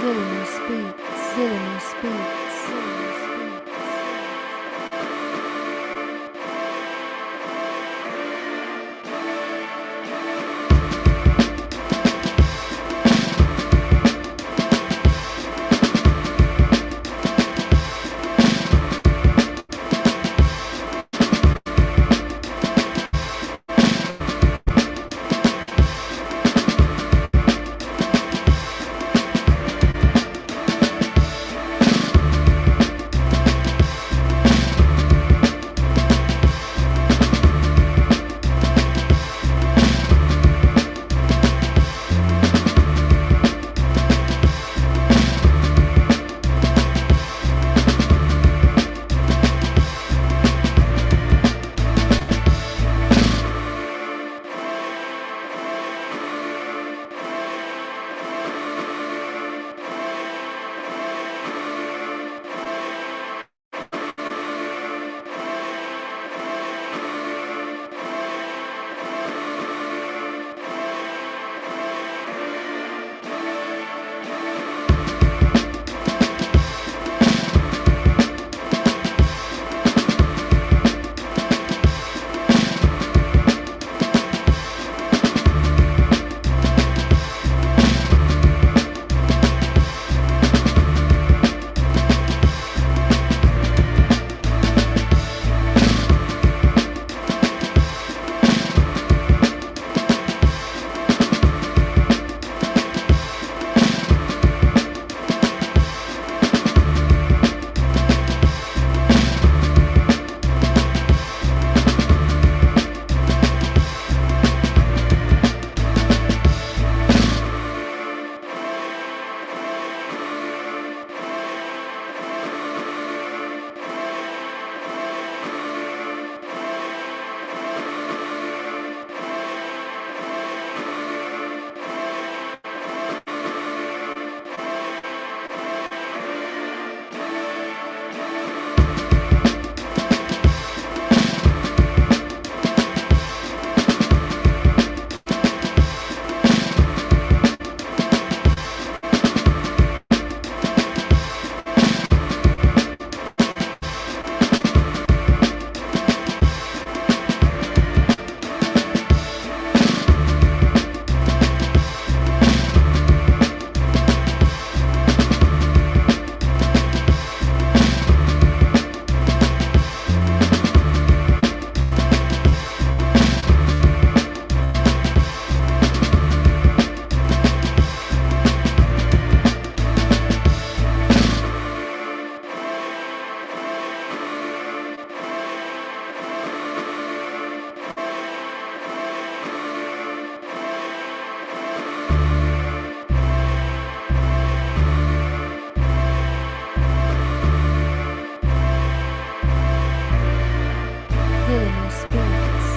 Villainous beats, villainous beats, villainous beats.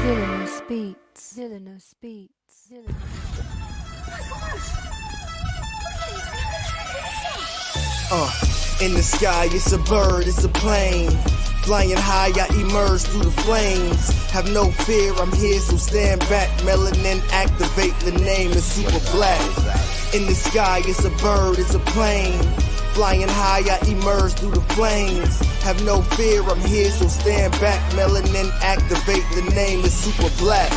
Villainous beats, villainous beats, villainous In the sky, it's a bird, it's a plane. Flying high, I emerge through the flames. Have no fear, I'm here, so stand back. Melanin activate, the name is super black. In the sky, it's a bird, it's a plane. Flying high, I emerge through the flames. Have no fear, I'm here, so stand back. Melanin activate, the name is super black.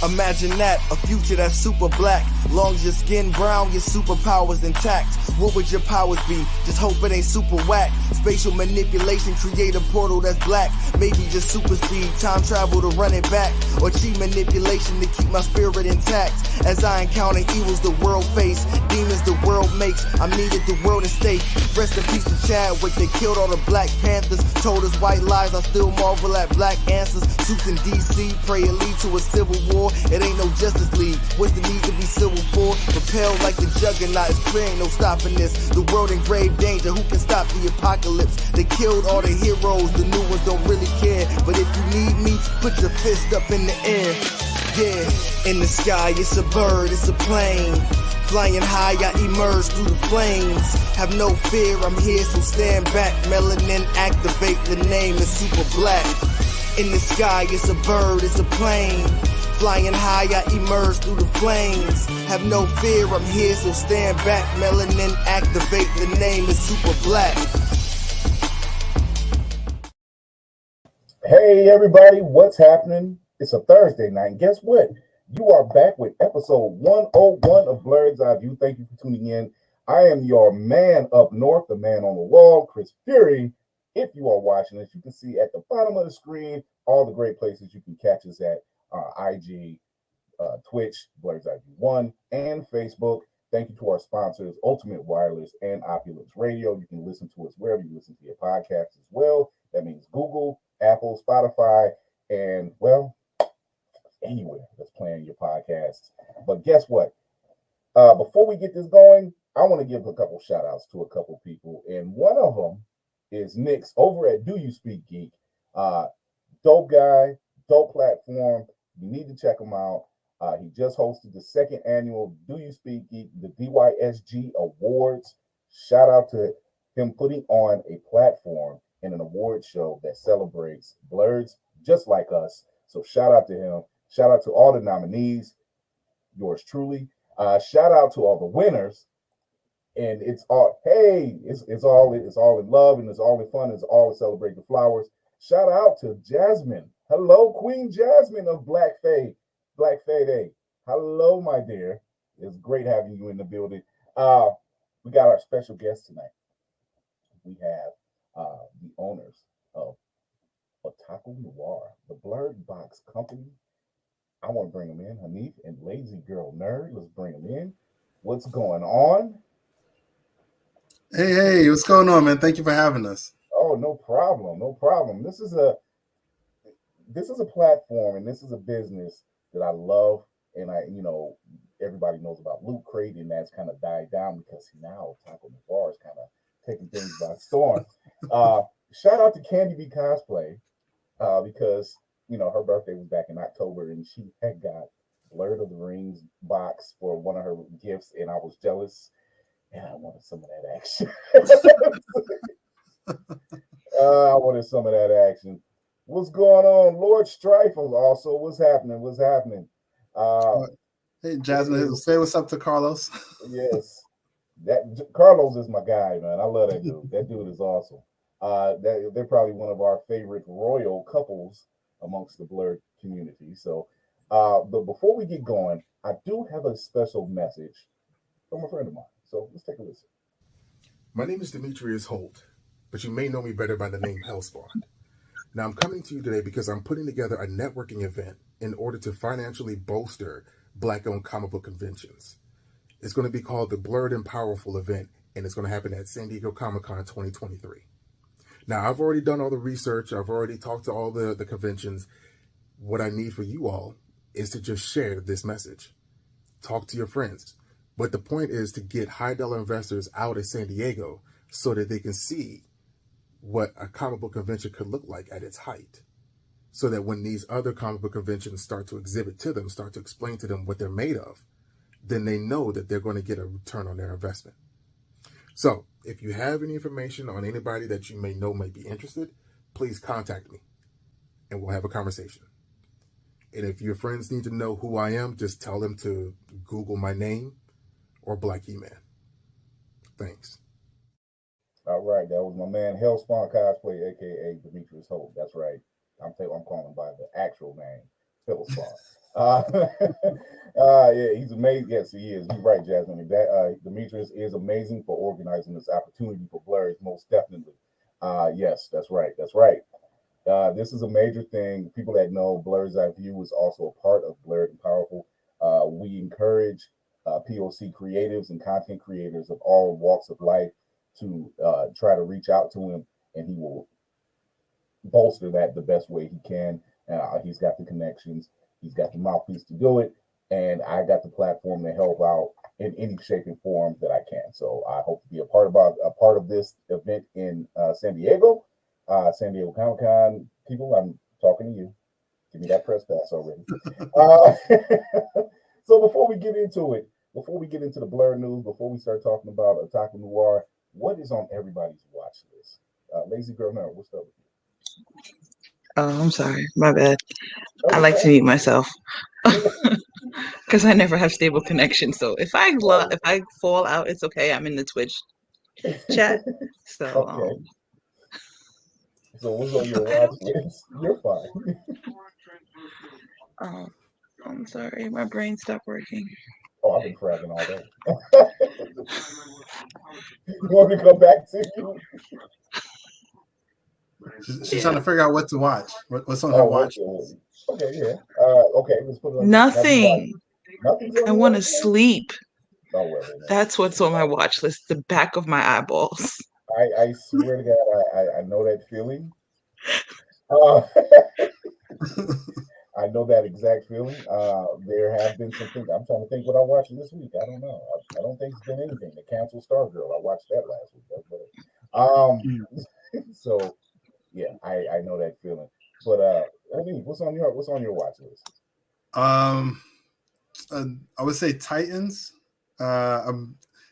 Imagine that, a future that's super black. Long as your skin brown, your superpowers intact. What would your powers be? Just hope it ain't super whack. Spatial manipulation, create a portal that's black. Maybe just super speed, time travel to run it back. Or cheat manipulation to keep my spirit intact. As I encounter evils the world face, demons the world makes, I needed the world at stake. Rest in peace to Chadwick, they killed all the Black Panthers. Told us white lies, I still marvel at black answers. Suits in DC, pray it lead to a civil war. It ain't no Justice League, what's the need to be civil for? Propelled like the juggernaut, it's clear ain't no stopping this. The world in grave danger, who can stop the apocalypse? They killed all the heroes, the new ones don't really care. But if you need me, put your fist up in the air. Yeah, in the sky, it's a bird, it's a plane. Flying high, I emerge through the flames. Have no fear, I'm here, so stand back. Melanin activate, the name is super black. In the sky, it's a bird, it's a plane. Flying high, I emerge through the flames. Have no fear, I'm here, so stand back. Melanin activate, the name is Super Black. Hey everybody, what's happening? It's a Thursday night, and guess what? You are back with episode 101 of Blerd's Eye View. Thank you for tuning in. I am your man up north, the man on the wall, Chris Fury. If you are watching this, you can see at the bottom of the screen all the great places you can catch us at IG, Twitch, Blerd's Eye View 1, and Facebook. Thank you to our sponsors, Ultimate Wireless and Opulence Radio. You can listen to us wherever you listen to your podcasts as well. That means Google, Apple, Spotify, and, well, anywhere that's playing your podcasts. But guess what? Before we get this going, I want to give a couple shout outs to a couple people. And one of them is Nick's over at Do You Speak Geek. Dope guy, dope platform. You need to check him out. He just hosted the second annual Do You Speak Geek, the DYSG Awards. Shout out to him putting on a platform and an award show that celebrates blerds just like us. So shout out to him. Shout out to all the nominees. Yours truly. Shout out to all the winners. And it's all all in love, and it's all in fun. It's all to celebrate the flowers. Shout out to Jasmine. Hello, Queen Jasmine of Black Fae Day. Hello, my dear. It's great having you in the building. We got our special guest tonight. We have the owners of Otaku Noir, the Blerd Box Company. I want to bring them in, Hanif and Lazy Girl Nerd. Let's bring them in. What's going on? Hey, what's going on, man? Thank you for having us. Oh, no problem. This is a platform, and this is a business that I love, and everybody knows about Loot Crate, and that's kind of died down because now Otaku Noir is kind of taking things by storm. Shout out to Candy B Cosplay, because her birthday was back in October, and she had got Blerd of the Rings box for one of her gifts, and I was jealous, and I wanted some of that action. What's going on, Lord Strifle? Also, what's happening? Hey, Jasmine, say what's up to Carlos. Yes, that Carlos is my guy, man. I love that dude. That dude is awesome. They're probably one of our favorite royal couples amongst the Blerd community. So, but before we get going, I do have a special message from a friend of mine. So let's take a listen. My name is Demetrius Holt, but you may know me better by the name Hellspawn. Now I'm coming to you today because I'm putting together a networking event in order to financially bolster Black-owned comic book conventions. It's going to be called the Blerd and Powerful event, and it's going to happen at San Diego Comic-Con 2023. Now, I've already done all the research. I've already talked to all the conventions. What I need for you all is to just share this message. Talk to your friends. But the point is to get high-dollar investors out of San Diego so that they can see what a comic book convention could look like at its height. So that when these other comic book conventions start to exhibit to them, start to explain to them what they're made of, then they know that they're going to get a return on their investment. So if you have any information on anybody that you may know might be interested, please contact me and we'll have a conversation. And if your friends need to know who I am, just tell them to Google my name or Black E-Man. Thanks. All right, that was my man Hellspawn Cosplay, aka Demetrius Holt. That's right. I'm calling him by the actual name, Hellspawn. Yeah, he's amazing. Yes, he is. You're right, Jasmine. Demetrius is amazing for organizing this opportunity for Blerd, most definitely. Yes, that's right. This is a major thing. People that know Blerd's Eye View is also a part of Blerd and Powerful. We encourage POC creatives and content creators of all walks of life to try to reach out to him, and he will bolster that the best way he can. He's got the connections, he's got the mouthpiece to do it, and I got the platform to help out in any shape and form that I can. So I hope to be a part of this event in San Diego Comic-Con. People, I'm talking to you. Give me that press pass already. So before we get into the Blerd news, before we start talking about Otaku Noir, what is on everybody's watch list? Lazy Girl Nerd, what's up with you? Oh, I'm sorry. My bad. I like to mute myself. because I never have stable connection. So if I fall out, it's okay. I'm in the Twitch chat. So Okay. So what's on your watch list? You're fine. I'm sorry, my brain stopped working. Oh, I've been fragging all day. You want me to come back to you? She's trying to figure out what to watch. What's on her watch? Okay, yeah. Okay, let's put it on. Nothing. Nothing's on I want to sleep. Oh, well, That's what's on my watch list. The back of my eyeballs. I swear to God, I know that feeling. I know that exact feeling. There have been some things. I'm trying to think what I watched this week. I don't know. I don't think it's been anything. The canceled Stargirl. I watched that last week. So yeah, I know that feeling. But what's on your watch list? I would say Titans.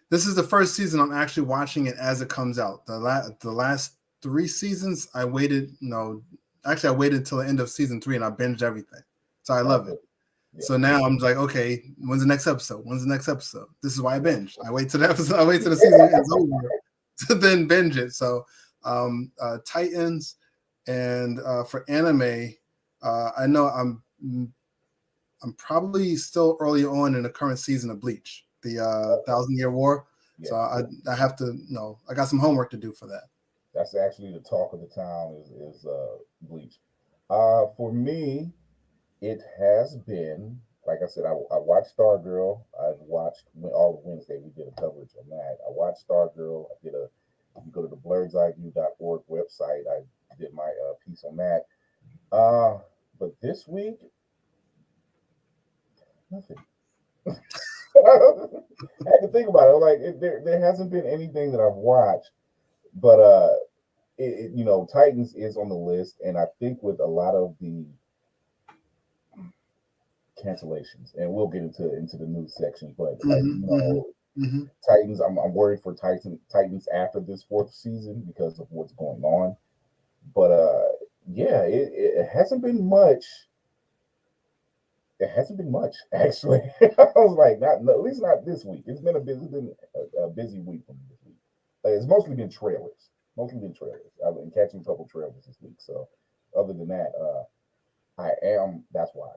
This is the first season I'm actually watching it as it comes out. The last 3 seasons I waited. I waited till the end of season 3 and I binged everything. So I love it. Yeah. So now I'm like, okay, when's the next episode? This is why I binge. I wait till the episode. I wait till the season is over to then binge it. So Titans, and for anime, I know I'm probably still early on in the current season of Bleach, the 1,000-Year War. Yeah. So I have to I got some homework to do for that. That's actually the talk of the town is Bleach. For me, it has been, like I said, I watched Stargirl. I've watched all Wednesday. We did a coverage on that. I watched Stargirl. I did you go to the blerdsiview.org website. I did my piece on that. But this week, nothing. I had to think about it. Like there hasn't been anything that I've watched, but Titans is on the list, and I think with a lot of the cancellations, and we'll get into the news section, but Titans, I'm worried for Titans after this 4th season because of what's going on. But it hasn't been much. It hasn't been much, actually. I was like, at least not this week. It's been a busy week for me this week. It's mostly been trailers. I've been catching a couple trailers this week. So other than that, that's why.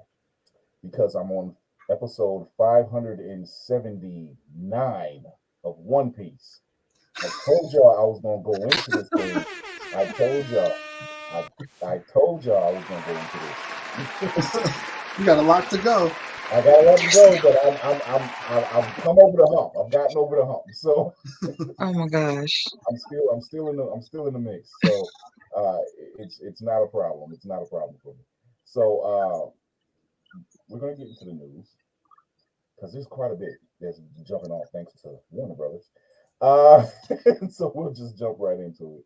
Because I'm on episode 579 of One Piece. I told y'all I was going to go into this thing. I told y'all I was going to go into this. You got a lot to go. I got a lot to go, but I've come over the hump. I've gotten over the hump. So oh my gosh. I'm still in the mix. So it's not a problem. It's not a problem for me. So we're gonna get into the news because there's quite a bit that's jumping off thanks to Warner Brothers. So we'll just jump right into it.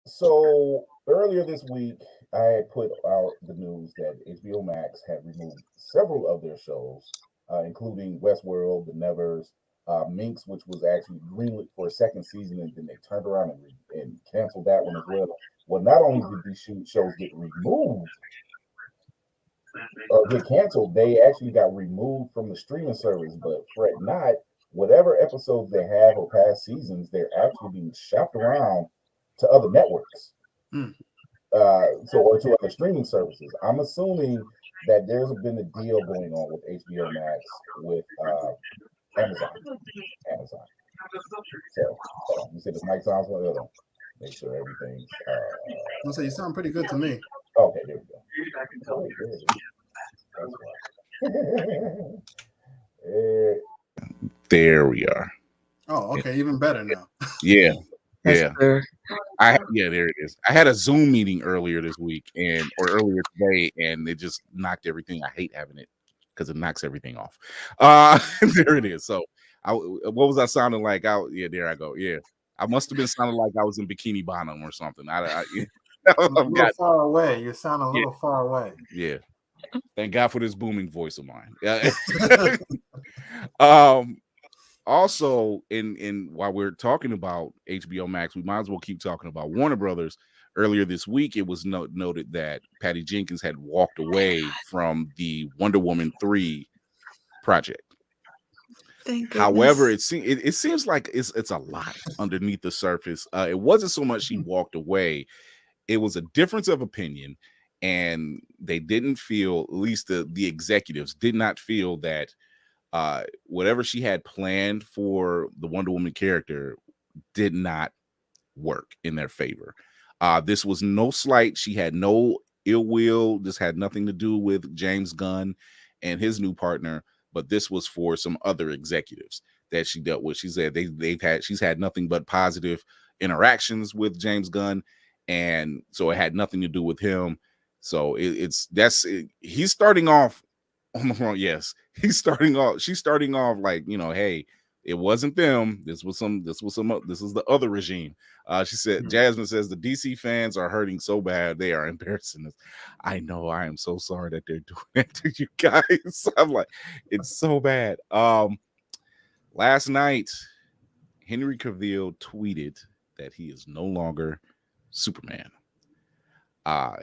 So earlier this week, I had put out the news that HBO Max had removed several of their shows, including Westworld, The Nevers, Minx, which was actually greenlit for a 2nd season, and then they turned around and canceled that one as well. Well, not only did these shows get removed or get canceled, they actually got removed from the streaming service. But fret not, whatever episodes they have or past seasons, they're actually being shopped around to other networks, or to other streaming services. I'm assuming that there's been a deal going on with HBO Max with Amazon. So you said this mic sounds well. Make sure everything's. I'll say you sound pretty good to me. Okay, there we go. There we are. Oh, okay, even better now. Yeah. There it is. I had a Zoom meeting earlier this week earlier today, and it just knocked everything. I hate having it because it knocks everything off. There it is. So, what was I sounding like? There I go. Yeah, I must have been sounding like I was in Bikini Bottom or something. You're a little far away. You sound a little far away. Yeah. Thank God for this booming voice of mine. Also, in while we're talking about HBO Max, we might as well keep talking about Warner Brothers. Earlier this week, it was noted that Patty Jenkins had walked away from the Wonder Woman 3 project. Thank However, goodness. it seems like it's a lot underneath the surface. It wasn't so much she walked away; it was a difference of opinion, and they didn't feel, at least the executives did not feel that whatever she had planned for the Wonder Woman character did not work in their favor. This was no slight. She had no ill will. This had nothing to do with James Gunn and his new partner, but this was for some other executives that she dealt with. She said she's had nothing but positive interactions with James Gunn, and so it had nothing to do with him. So he's starting off on the wrong. Yes, he's starting off. She's starting off like, hey, it wasn't them. This is the other regime. She said, Jasmine says the DC fans are hurting so bad. They are embarrassing us. I know. I am so sorry that they're doing that to you guys. I'm like, it's so bad. Last night, Henry Cavill tweeted that he is no longer Superman.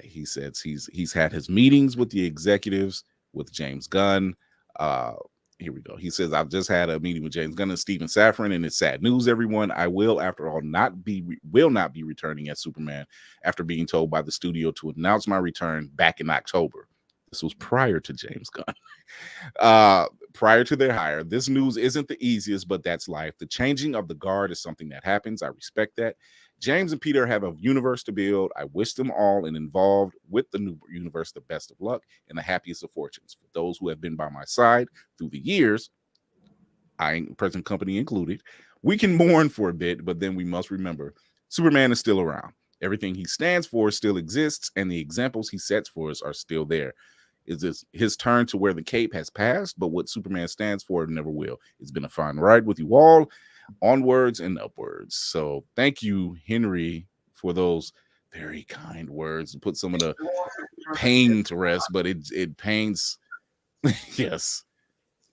He says he's had his meetings with the executives, with James Gunn. Here we go. He says, I've just had a meeting with James Gunn and Stephen Safran, and it's sad news, everyone. I will, after all, not be returning as Superman after being told by the studio to announce my return back in October. This was prior to James Gunn. Prior to their hire. This news isn't the easiest, but that's life. The changing of the guard is something that happens. I respect that. James and Peter have a universe to build. I wish them all and involved with the new universe the best of luck and the happiest of fortunes. For those who have been by my side through the years, I, present company included, we can mourn for a bit, but then we must remember Superman is still around. Everything he stands for still exists, and the examples he sets for us are still there. Is this his turn to wear the cape has passed, but what Superman stands for never will. It's been a fun ride with you all. Onwards and upwards. So thank you, Henry, for those very kind words. Put some of the pain to rest, but it pains. Yes,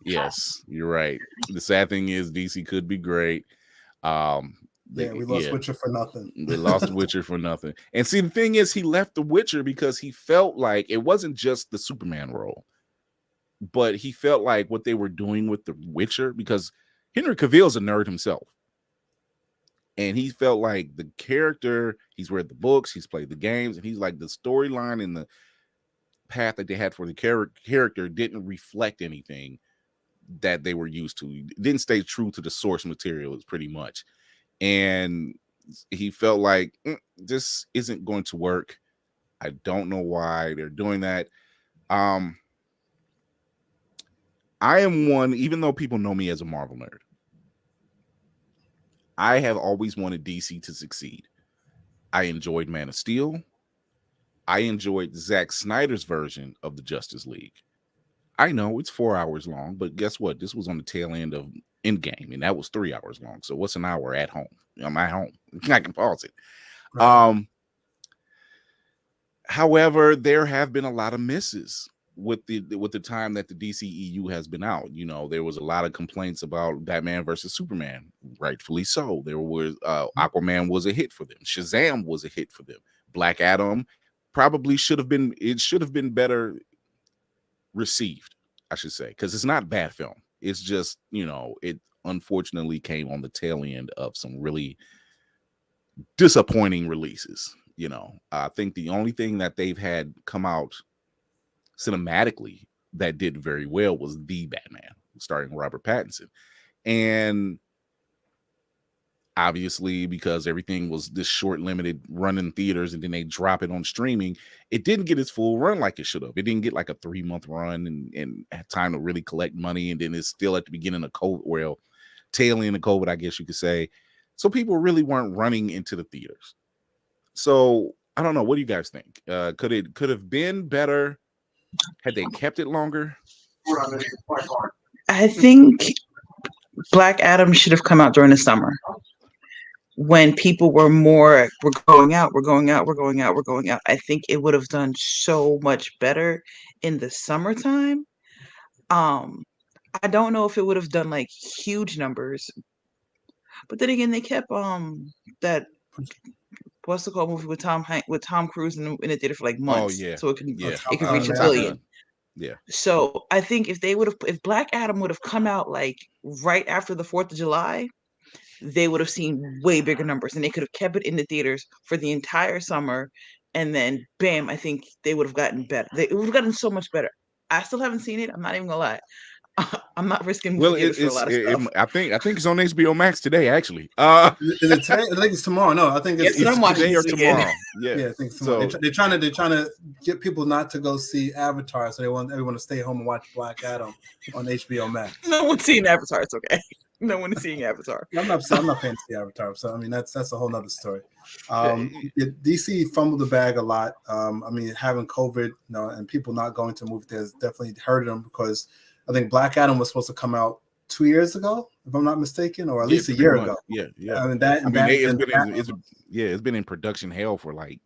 you're right. The sad thing is DC could be great. We lost Witcher for nothing. They lost Witcher for nothing. And see, the thing is, he left The Witcher because he felt like it wasn't just the Superman role, but he felt like what they were doing with The Witcher, because Henry Cavill's a nerd himself. And he felt like the character, he's read the books, he's played the games, and he's like the storyline and the path that they had for the character didn't reflect anything that they were used to. It didn't stay true to the source material, pretty much. And he felt like this isn't going to work. I don't know why they're doing that. I am one, even though people know me as a Marvel nerd, I have always wanted DC to succeed. I enjoyed Man of Steel. I enjoyed Zack Snyder's version of the Justice League. I know it's 4 hours long, but guess what? This was on the tail end of Endgame, and that was 3 hours long. So what's an hour at home? I'm at home. I can pause it. Right. However, there have been a lot of misses with the time that the DCEU has been out. You know, there was a lot of complaints about Batman versus Superman, rightfully so. There was Aquaman was a hit for them. Shazam was a hit for them. Black Adam probably should have been better received, I should say, because it's not a bad film. It's just, it unfortunately came on the tail end of some really disappointing releases. I think the only thing that they've had come out cinematically that did very well was The Batman, starring Robert Pattinson. And obviously, because everything was this short, limited run in theaters and then they drop it on streaming, it didn't get its full run like it should have. It didn't get like a 3-month run and had time to really collect money. And then it's still at the beginning of COVID, well, tail end of COVID, I guess you could say. So people really weren't running into the theaters. So I don't know. What do you guys think? Could have been better had they kept it longer? I think Black Adam should have come out during the summer when people were more, we're going out. I think it would have done so much better in the summertime. I don't know if it would have done like huge numbers, but then again, they kept that what's the called movie with Tom Cruise in it did it for like Oh months, yeah, so yeah. it could Oh, reach a Top billion. Gun. Yeah. So I think if Black Adam would have come out like right after the 4th of July, they would have seen way bigger numbers, and they could have kept it in the theaters for the entire summer, and then bam, I think they would have gotten better. It would have gotten so much better. I still haven't seen it. I'm not even gonna lie. I'm not risking movie Well, theaters for a lot of stuff. I think it's on HBO Max today. Actually, is it today? I think it's tomorrow. No, I think Yes, it's what I'm watching today or this weekend. tomorrow. Yeah. Yeah, I think it's tomorrow. So They're trying to get people not to go see Avatar, so they want everyone to stay home and watch Black Adam on HBO Max. No one's seeing Avatar. It's okay. No one is seeing Avatar. I'm not paying to see Avatar, so I mean that's a whole nother story. DC fumbled the bag a lot. I mean, having COVID, and people not going to movie theaters definitely hurted them, because I think Black Adam was supposed to come out 2 years ago, if I'm not mistaken, or at least a year ago. Yeah. I mean it's been in production hell for like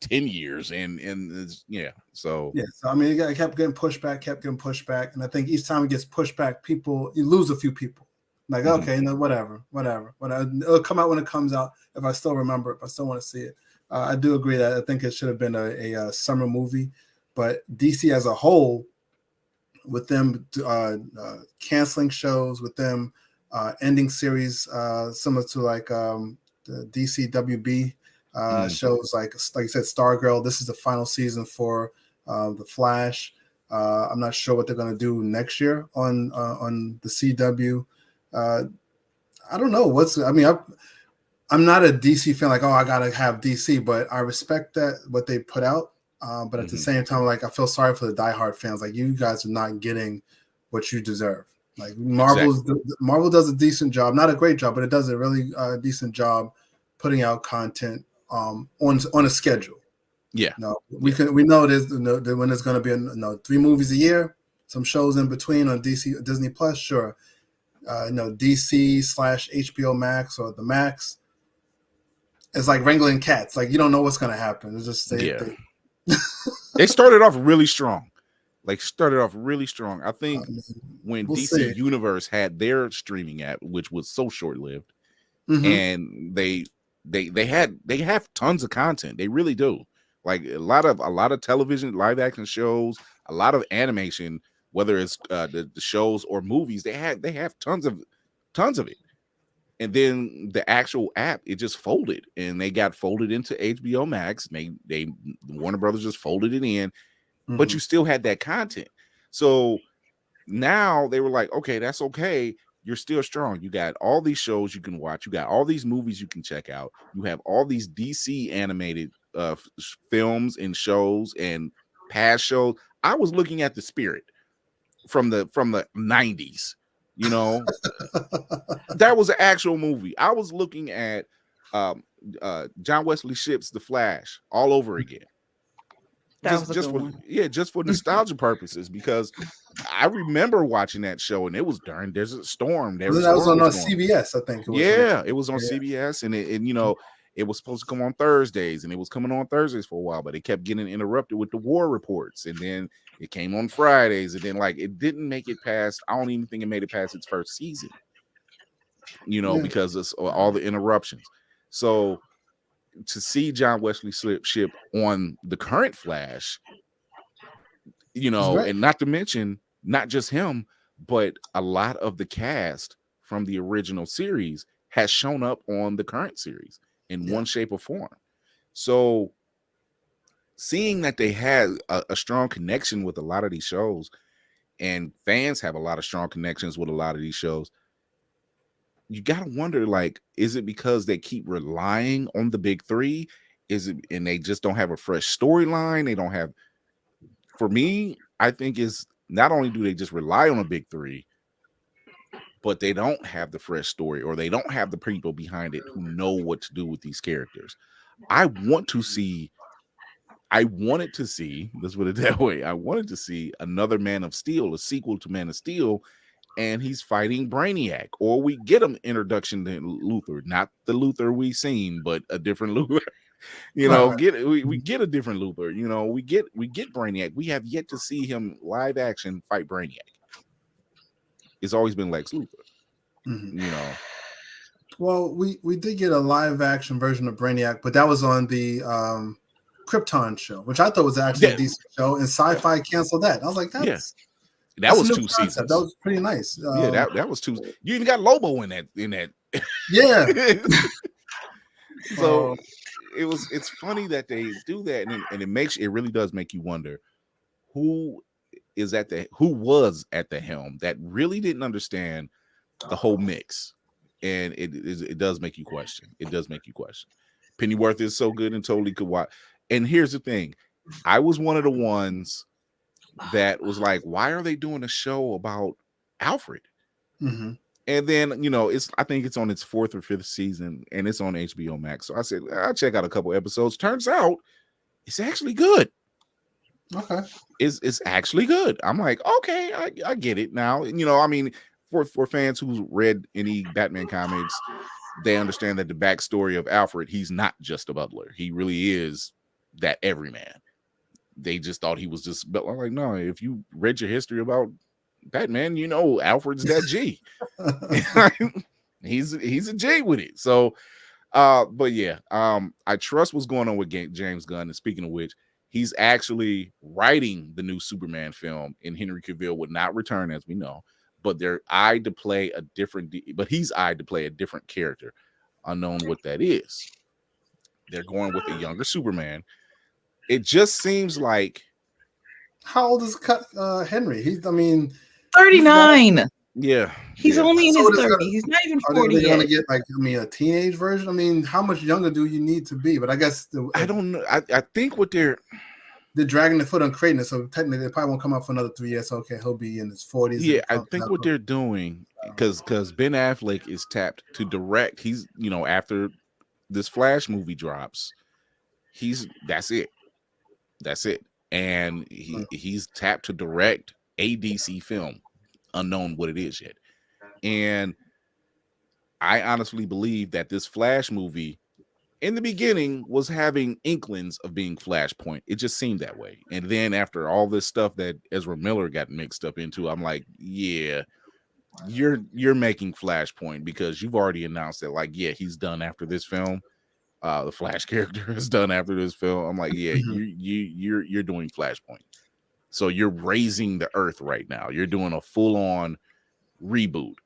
10 years, and it's, so I mean, it kept getting pushed back, and I think each time it gets pushed back, you lose a few people. Like, okay, whatever. It'll come out when it comes out. If I still remember it, if I still want to see it, I do agree that I think it should have been a summer movie, but DC as a whole, with them canceling shows, with them ending series similar to like the DC WB shows, like you said, Stargirl. This is the final season for the Flash. I'm not sure what they're going to do next year on the CW. I don't know I'm not a DC fan, like, I gotta have DC, but I respect that what they put out. But at the same time, like, I feel sorry for the diehard fans. Like, you guys are not getting what you deserve. Like, Marvel does a decent job, not a great job, but it does a really decent job putting out content on a schedule. Yeah, we know there's when there's going to be 3 movies a year, some shows in between on Disney Plus, sure. DC/HBO Max or the Max. It's like wrangling cats. Like, you don't know what's going to happen. It's just they started off really strong. I think when DC Universe had their streaming app, which was so short-lived, and they have tons of content. They really do. Like a lot of television, live action shows, a lot of animation, whether it's the shows or movies, they have tons of it. And then the actual app, it just folded, and they got folded into HBO Max. And they Warner Brothers just folded it in, but you still had that content. So now they were like, okay, that's okay. You're still strong. You got all these shows you can watch. You got all these movies you can check out. You have all these DC animated films and shows and past shows. I was looking at The Spirit from the 90s. That was an actual movie. I was looking at John Wesley Shipp's The Flash all over again. Just for nostalgia purposes, because I remember watching that show, and it was during Desert Storm. That was on CBS, I think. It was on CBS, and it was supposed to come on Thursdays, and it was coming on Thursdays for a while, but it kept getting interrupted with the war reports, and then it came on Fridays, and then it didn't make it past. I don't even think it made it past its first season, because of all the interruptions. So to see John Wesley Shipp on the current Flash, and not to mention not just him, but a lot of the cast from the original series has shown up on the current series in one shape or form. So seeing that they had a strong connection with a lot of these shows, and fans have a lot of strong connections with a lot of these shows, you got to wonder, like, is it because they keep relying on the big 3? Is it, and they just don't have a fresh storyline? They don't have, for me, I think is not only do they just rely on a big 3, but they don't have the fresh story, or they don't have the people behind it who know what to do with these characters. I wanted to see, let's put it that way, I wanted to see another Man of Steel, a sequel to Man of Steel, and he's fighting Brainiac, or we get him introduction to Luthor, not the Luthor we've seen, but a different Luthor. We get a different Luthor. We get Brainiac. We have yet to see him live action fight Brainiac. it's always been Lex Luthor. Mhm. You know. Well, we did get a live action version of Brainiac, but that was on the Krypton show, which I thought was actually a decent show, and Sci-Fi canceled that. I was like, that's that was a new 2 concept. seasons. That was pretty nice. Yeah, that was 2. You even got Lobo in that. Yeah. So it's funny that they do that, and it really does make you wonder who was at the helm that really didn't understand the whole mix. And it does make you question. It does make you question. Pennyworth is so good and totally could watch. And here's the thing. I was one of the ones that was like, why are they doing a show about Alfred? Mm-hmm. And then, I think it's on its 4th or 5th season, and it's on HBO Max. So I said, I'll check out a couple episodes. Turns out it's actually good. Okay. It's actually good. I'm like, okay, I get it now. For fans who read any Batman comics, they understand that the backstory of Alfred, he's not just a butler. He really is that everyman. They just thought he was just, but I'm like, no, if you read your history about Batman, Alfred's that G. he's a G with it. So, but yeah, I trust what's going on with James Gunn. And speaking of which, he's actually writing the new Superman film, and Henry Cavill would not return, as we know. But he's eyed to play a different character, unknown what that is. They're going with a younger Superman. It just seems like, how old is Henry? 39. Yeah, he's only in his 30s. He's not even 40 yet. Are they going to get a teenage version? How much younger do you need to be? But I guess I don't know. I think what they're dragging their foot on creating it, so technically they probably won't come out for another 3 years. Okay, he'll be in his 40s. Yeah, I think what they're doing, because Ben Affleck is tapped to direct. He's after this Flash movie drops, that's it, and he's tapped to direct a DC film, unknown what it is yet. And I honestly believe that this Flash movie, in the beginning, was having inklings of being Flashpoint. It just seemed that way. And then after all this stuff that Ezra Miller got mixed up into, I'm like, yeah, you're making Flashpoint, because you've already announced that, like, yeah, he's done after this film. The Flash character is done after this film. I'm like, yeah, you're doing Flashpoint. So you're raising the Earth right now. You're doing a full-on reboot.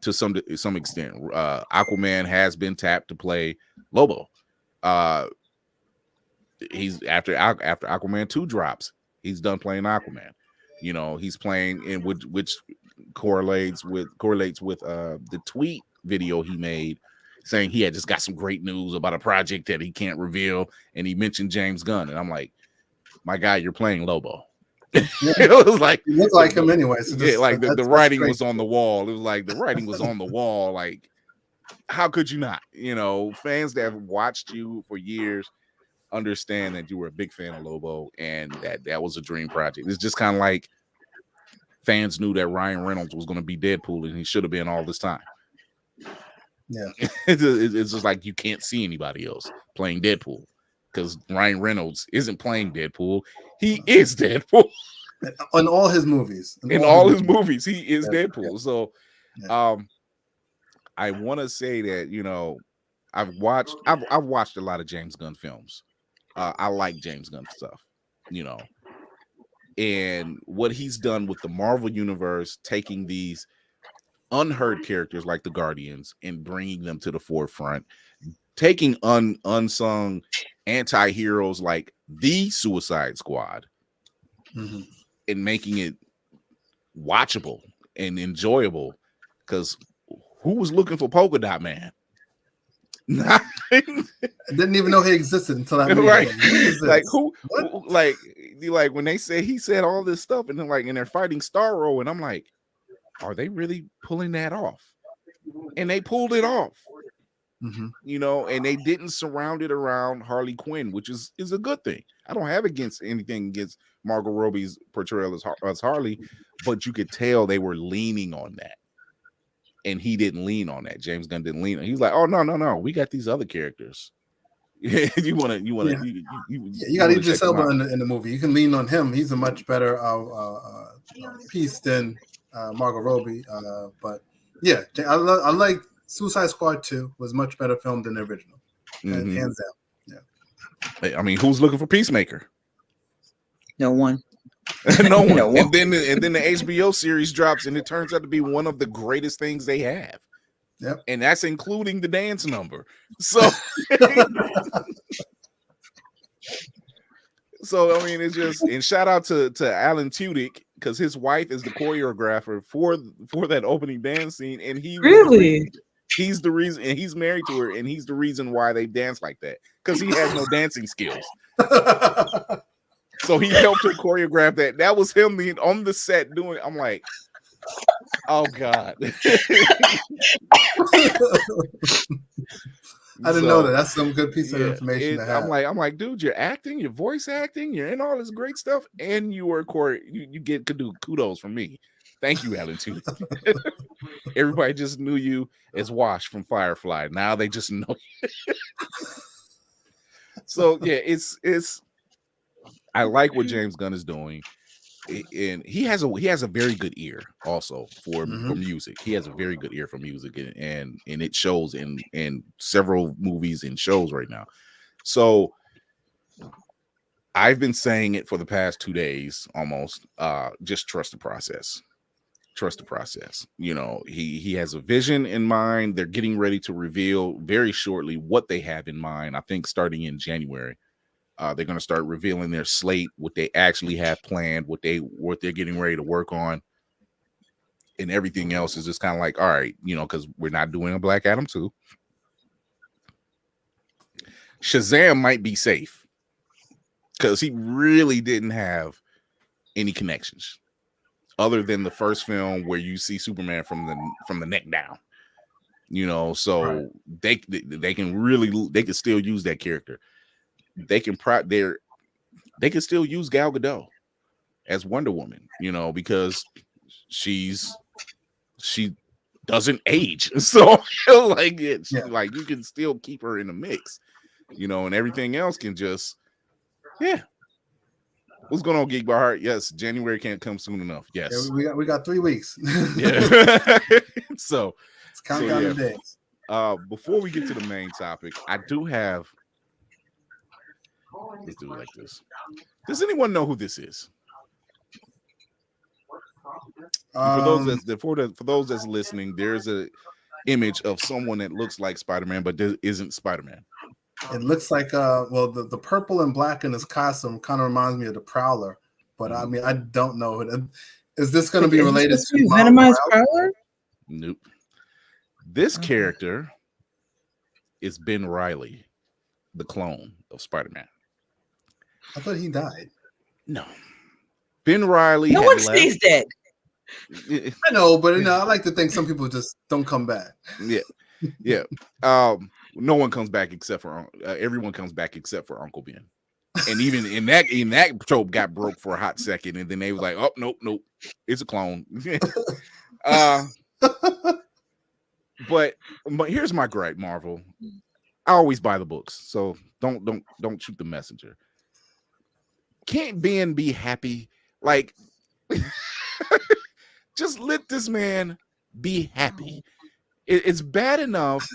To some extent, Aquaman has been tapped to play Lobo. He's after Aquaman 2 drops, he's done playing Aquaman. He's playing in which correlates with the tweet video he made saying he had just got some great news about a project that he can't reveal, and he mentioned James Gunn, and I'm like, my guy, you're playing Lobo. It was like, you look like him anyway. So the writing was on the wall. It was like the writing was on the wall. Like, how could you not? Fans that have watched you for years understand that you were a big fan of Lobo, and that was a dream project. It's just kind of like fans knew that Ryan Reynolds was going to be Deadpool, and he should have been all this time. Yeah, it's just like you can't see anybody else playing Deadpool, because Ryan Reynolds isn't playing Deadpool. He is Deadpool. In all his movies. In all his movies, he is Deadpool. So I want to say that, I've watched a lot of James Gunn films. I like James Gunn stuff, and what he's done with the Marvel Universe, taking these unheard characters like the Guardians and bringing them to the forefront, taking unsung anti-heroes like the Suicide Squad, and making it watchable and enjoyable. Because who was looking for Polka Dot Man? I didn't even know he existed until I right. Like like when he said all this stuff, and then and they're fighting Starro, and I'm like, are they really pulling that off? And they pulled it off. And they didn't surround it around Harley Quinn, which is a good thing. I don't have anything against Margot Robbie's portrayal as Harley, but you could tell they were leaning on that, and he didn't lean on that. James Gunn didn't lean on. He's like, oh no, we got these other characters. You got Idris Elba in the movie. You can lean on him. He's a much better piece than Margot Robbie. But yeah, I like Suicide Squad 2 was much better filmed than the original, Mhm. hands down. I mean, who's looking for Peacemaker? No one. No one. No one. And then the HBO series drops, and it turns out to be one of the greatest things they have. Yep. And that's including the dance number. So, so I mean, it's just, and shout out to Alan Tudyk, because his wife is the choreographer for that opening dance scene, and he's the reason, and he's married to her, and he's the reason why they dance like that, because he has no dancing skills. So he helped her choreograph that. That was him on the set doing. I'm like, oh God. I didn't know that. That's some good piece of information to have. I'm like, dude, you're acting, you're voice acting, you're in all this great stuff, and you were you get kudos from me. Thank you, Alan, too. Everybody just knew you as Wash from Firefly. Now they just know you. So yeah, it's I like what James Gunn is doing. And he has a very good ear also for music. He has a very good ear for music, and it shows in several movies and shows right now. So I've been saying it for the past 2 days almost. Just trust the process. Trust the process. You know, he has a vision in mind. They're getting ready to reveal very shortly what they have in mind. I think starting in January. They're going to start revealing their slate, what they actually have planned, what they're getting ready to work on, and everything else is just kind of like, all right, you know, because we're not doing a Black Adam 2. Shazam might be safe because he really didn't have any connections other than the first film where you see Superman from the neck down, you know. So they can still use that character. They can still use Gal Gadot as Wonder Woman, you know, because she doesn't age. So like like you can still keep her in the mix, you know, and everything else can just What's going on, Geek by Heart? Yes, January can't come soon enough. Yes, we got 3 weeks. Yeah. So it's count down the days. Before we get to the main topic, I do have. Let's do it like this. Does anyone know who this is? For those that's listening, there's a image of someone that looks like Spider-Man, but isn't Spider-Man. It looks like the purple and black in his costume kind of reminds me of the Prowler, but I mean I don't know. Is this going to be related to Venomized Prowler? Nope. This character is Ben Reilly, the clone of Spider-Man. I thought he died. No. Ben Reilly. No one stays dead. I know, but I like to think some people just don't come back. Yeah. No one comes back except for everyone comes back except for Uncle Ben. And even in that trope got broke for a hot second, and then they was like, oh nope, it's a clone. But here's my gripe, Marvel. I always buy the books, so don't shoot the messenger. Can't Ben be happy? Like, just let this man be happy. It's bad enough.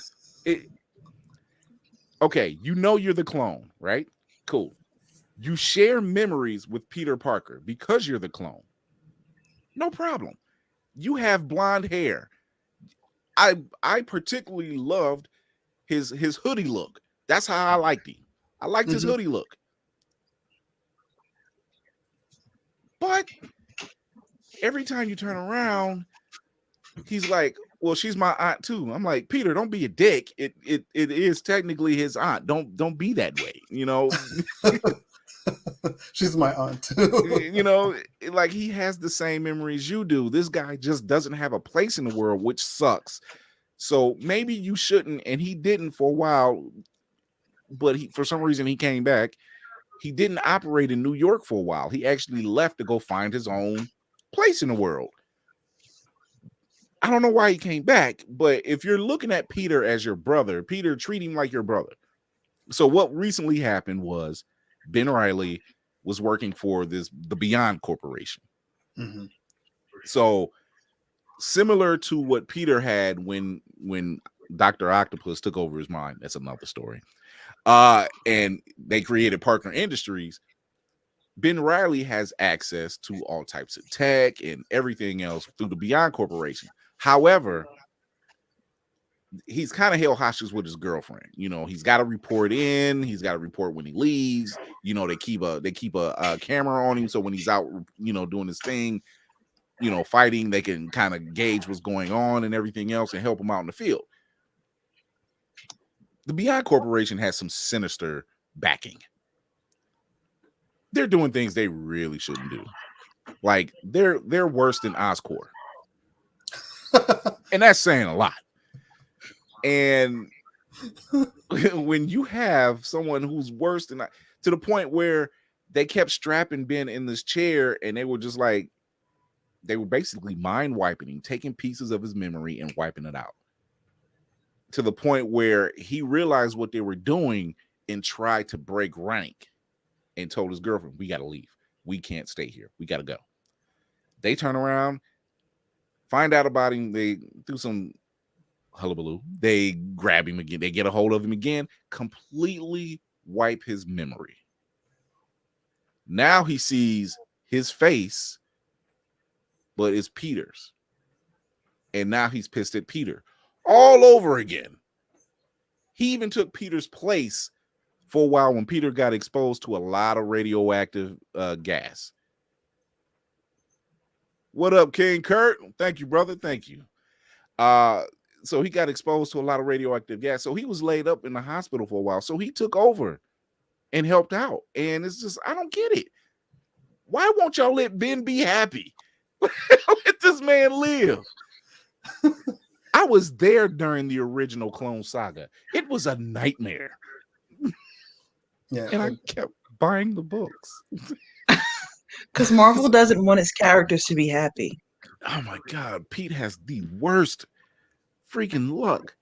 Okay, you know you're the clone, right? Cool. You share memories with Peter Parker because you're the clone. No problem. You have blonde hair. I particularly loved his hoodie look. That's how I liked him. I liked his hoodie look. But every time you turn around, he's like, well, she's my aunt too. I'm like, Peter, don't be a dick. It is technically his aunt. Don't be that way, you know. She's my aunt too. You know, like he has the same memories you do. This guy just doesn't have a place in the world, which sucks. So maybe you shouldn't, and he didn't for a while, but for some reason he came back. He didn't operate in New York for a while. He actually left to go find his own place in the world. I don't know why he came back, but if you're looking at Peter as your brother, Peter, treat him like your brother. So what recently happened was Ben Reilly was working for the Beyond Corporation. So similar to what Peter had when Dr. Octopus took over his mind. That's another story. And they created Parker Industries. Ben Reilly has access to all types of tech and everything else through the Beyond Corporation. However, he's kind of held hostage with his girlfriend. You know, he's got to report in. He's got to report when he leaves. You know, they keep a camera on him, so when he's out, you know, doing his thing, you know, fighting, they can kind of gauge what's going on and everything else and help him out in the field. The Beyond Corporation has some sinister backing. They're doing things they really shouldn't do. Like they're worse than Oscorp. And that's saying a lot. And when you have someone who's worse than to the point where they kept strapping Ben in this chair and they were just like, they were basically mind wiping him, taking pieces of his memory and wiping it out. To the point where he realized what they were doing and tried to break rank and told his girlfriend, we got to leave. We can't stay here. We got to go. They turn around, find out about him. They do some hullabaloo. They grab him again. They get a hold of him again, completely wipe his memory. Now he sees his face, but it's Peter's. And now he's pissed at Peter all over again. He even took Peter's place for a while when Peter got exposed to a lot of radioactive gas. What up, King Kurt? Thank you, brother. Thank you. So he got exposed to a lot of radioactive gas. So he was laid up in the hospital for a while. So he took over and helped out. And it's just, I don't get it. Why won't y'all let Ben be happy? Let this man live. I was there during the original Clone Saga. It was a nightmare. Yeah, and I kept buying the books. Because Marvel doesn't want its characters to be happy. Oh my God, Pete has the worst freaking luck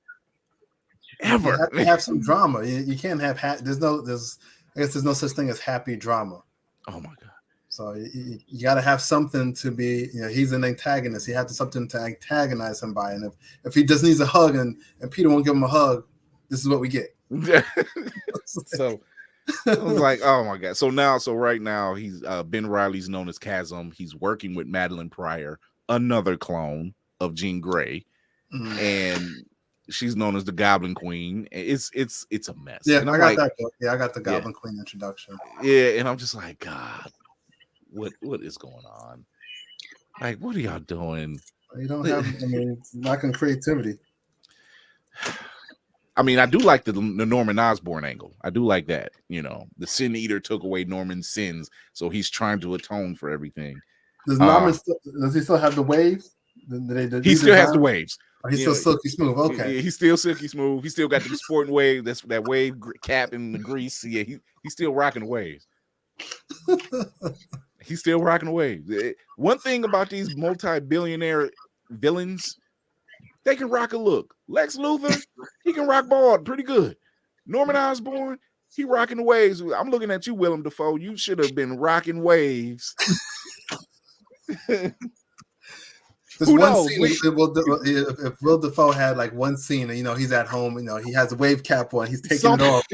ever. You have to have some drama. You can't have I guess there's no such thing as happy drama. Oh my God. So you got to have something to be, you know, he's an antagonist. He has something to antagonize him by. And if he just needs a hug and Peter won't give him a hug, this is what we get. So I was like, oh my God. So right now he's Ben Reilly's known as Chasm. He's working with Madeline Pryor, another clone of Jean Grey. Mm-hmm. And she's known as the Goblin Queen. It's a mess. Yeah, and I got that book. Yeah, I got the Goblin Queen introduction. Yeah, and I'm just like, God, what is going on? Like, what are y'all doing? You don't have, I mean, lacking creativity. I mean, I do like the Norman Osborn angle. I do like that. You know, the Sin Eater took away Norman's sins, so he's trying to atone for everything. Does Norman does he still have the waves? He still has the waves. Oh, he's still silky smooth. Okay, he's still silky smooth. He still got the sporting wave. That's that wave cap and the grease. Yeah, he's still rocking the waves. He's still rocking the waves. One thing about these multi-billionaire villains, they can rock a look. Lex Luthor, he can rock bald pretty good. Norman Osborn, he rocking the waves. I'm looking at you, Willem Dafoe. You should have been rocking waves. There's one scene, if Will Dafoe had like one scene, and you know he's at home, you know he has a wave cap on, he's taking it off,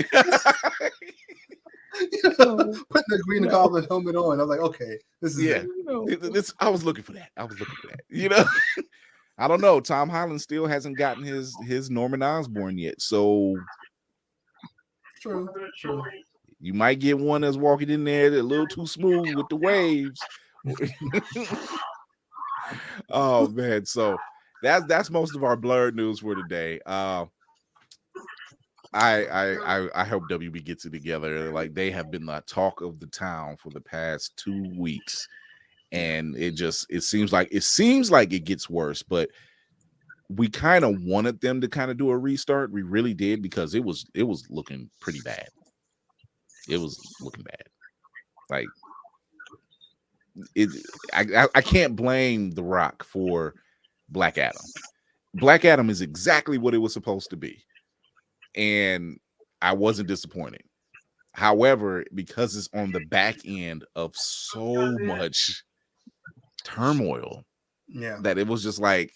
putting the Green Goblin helmet on. I was like, okay, this is I was looking for that. You know, I don't know. Tom Holland still hasn't gotten his Norman Osborn yet, so true. You might get one that's walking in there a little too smooth with the waves. Oh man, so that's most of our Blerd news for today. I hope WB gets it together. Like, they have been the talk of the town for the past 2 weeks, and it seems like it gets worse. But we kind of wanted them to kind of do a restart. We really did, because it was looking pretty bad. It was looking bad. Like, I can't blame The Rock for Black Adam. Black Adam is exactly what it was supposed to be, and I wasn't disappointed. However, because it's on the back end of so much turmoil, Yeah. That it was just like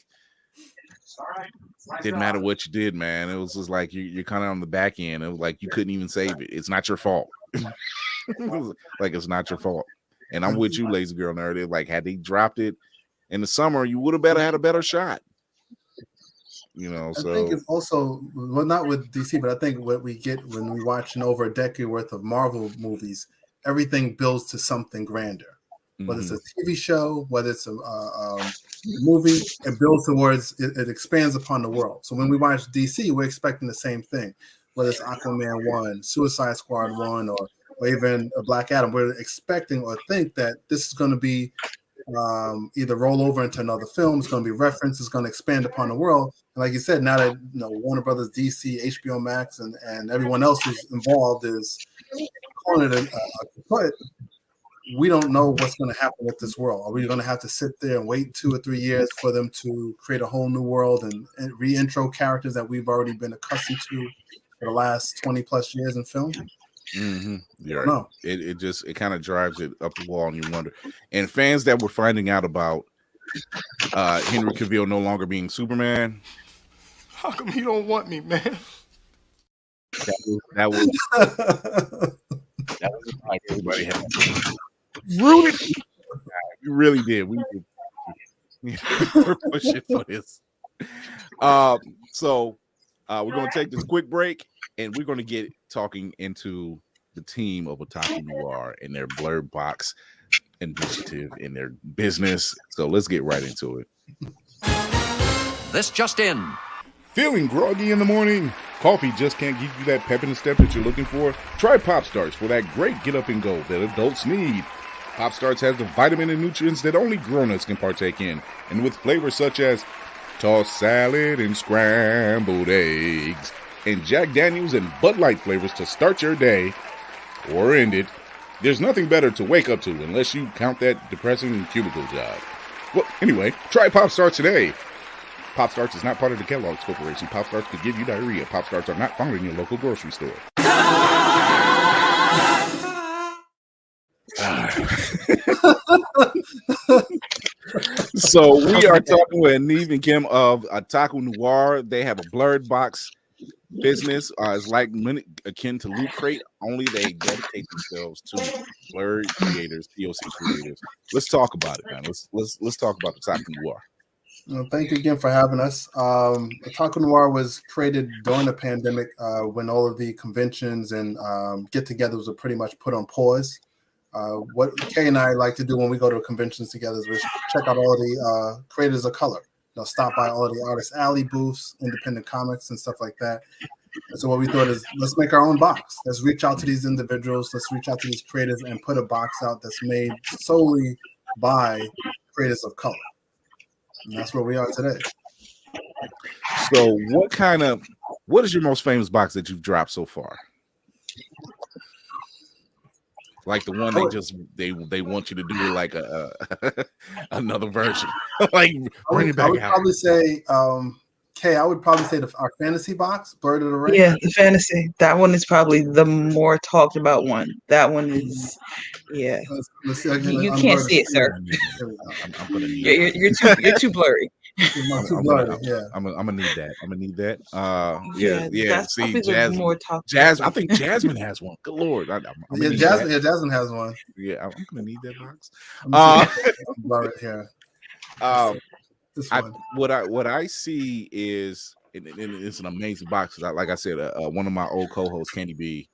didn't matter what you did, man. It was just like you're kind of on the back end. It was like you couldn't even save it. It's not your fault. Like it's not your fault. And I'm with you, lazy girl nerd. Like had they dropped it in the summer, you would have had a better shot. You know, I think it's also not with DC, but I think what we get when we watch over a decade worth of Marvel movies, everything builds to something grander. Whether it's a TV show, whether it's a movie, it builds towards it expands upon the world. So when we watch DC, we're expecting the same thing. Whether it's Aquaman 1, Suicide Squad 1, or even a Black Adam, we're expecting or think that this is going to be either roll over into another film. It's going to be referenced. It's going to expand upon the world. And like you said, now that Warner Brothers, DC, HBO Max, and everyone else who's involved is calling it we don't know what's going to happen with this world. Are we going to have to sit there and wait 2 or 3 years for them to create a whole new world and re-intro characters that we've already been accustomed to for the last 20 plus years in film? Yeah, right. It kind of drives it up the wall, and you wonder. And fans that were finding out about Henry Cavill no longer being Superman, how come you don't want me, man? That was like everybody had rooted. We really did. We were pushing for this. So we're going to take this quick break, and we're going to get talking into the team of Otaku Noir and their Blerd box initiative in their business. So let's get right into it. This just in. Feeling groggy in the morning? Coffee just can't give you that pep in the step that you're looking for? Try Pop Starts for that great get up and go that adults need. Pop Starts has the vitamin and nutrients that only grown-ups can partake in, and with flavors such as tossed salad and scrambled eggs, and Jack Daniels and Bud Light flavors to start your day or end it. There's nothing better to wake up to unless you count that depressing cubicle job. Well, anyway, try Pop Starts today. Pop Starts is not part of the Kellogg's Corporation. Pop Starts could give you diarrhea. Pop Starts are not found in your local grocery store. So we are talking with Neve and Kim of Otaku Noir. They have a Blerd box business. It's like akin to Loot Crate, only they dedicate themselves to Blerd creators, POC creators. Let's talk about it, man. Let's talk about Otaku Noir. Well, thank you again for having us. Otaku Noir was created during the pandemic when all of the conventions and get-togethers were pretty much put on pause. What Kay and I like to do when we go to conventions together is we check out all the creators of color. Stop by all of the Artist Alley booths, independent comics, and stuff like that. And so what we thought is, let's make our own box. Let's reach out to these individuals. Let's reach out to these creators and put a box out that's made solely by creators of color. And that's where we are today. So what is your most famous box that you've dropped so far? Like the one they want you to do like another version. Like bring it back out. I would probably say Kay, I would probably say our fantasy box, Blerd of the Ring. Yeah, the fantasy. That one is probably the more talked about one. That one is, yeah. Let's see, you can't see it, sir. I'm gonna need you're too blurry. I'm gonna need that. I'm gonna need that. Yeah. See, Jasmine. I think Jasmine has one. Good Lord. Jasmine has one. Yeah, I'm gonna need that box. What I see is, and it's an amazing box. Like I said, one of my old co-hosts, Candy B,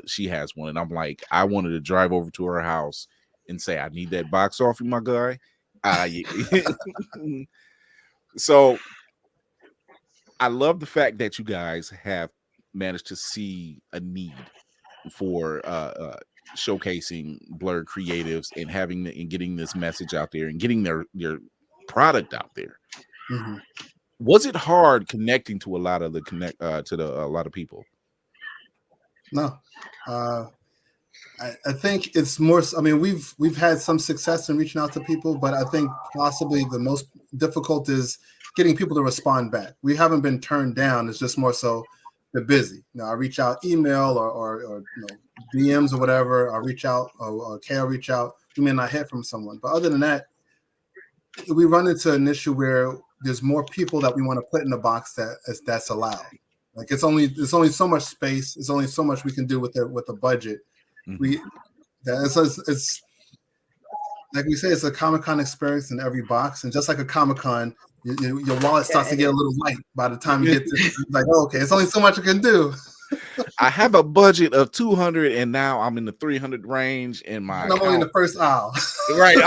she has one, and I'm like, I wanted to drive over to her house and say, I need that box off you, my guy. So I love the fact that you guys have managed to see a need for showcasing Blerd creatives and getting this message out there and getting their product out there. Mm-hmm. Was it hard connecting to a lot of a lot of people? No. I think it's more. I mean, we've had some success in reaching out to people, but I think possibly the most difficult is getting people to respond back. We haven't been turned down. It's just more so they're busy. I reach out, email or DMs or whatever. I reach out, or Kay will reach out. We may not hear from someone, but other than that, we run into an issue where there's more people that we want to put in the box that's allowed. Like it's only so much space. It's only so much we can do with the budget. It's like we say, it's a Comic-Con experience in every box, and just like a Comic-Con, your wallet starts to get a little light by the time you get to like, oh, okay, it's only so much I can do. I have a budget of 200, and now I'm in the 300 range. And I'm only in the first aisle. Right.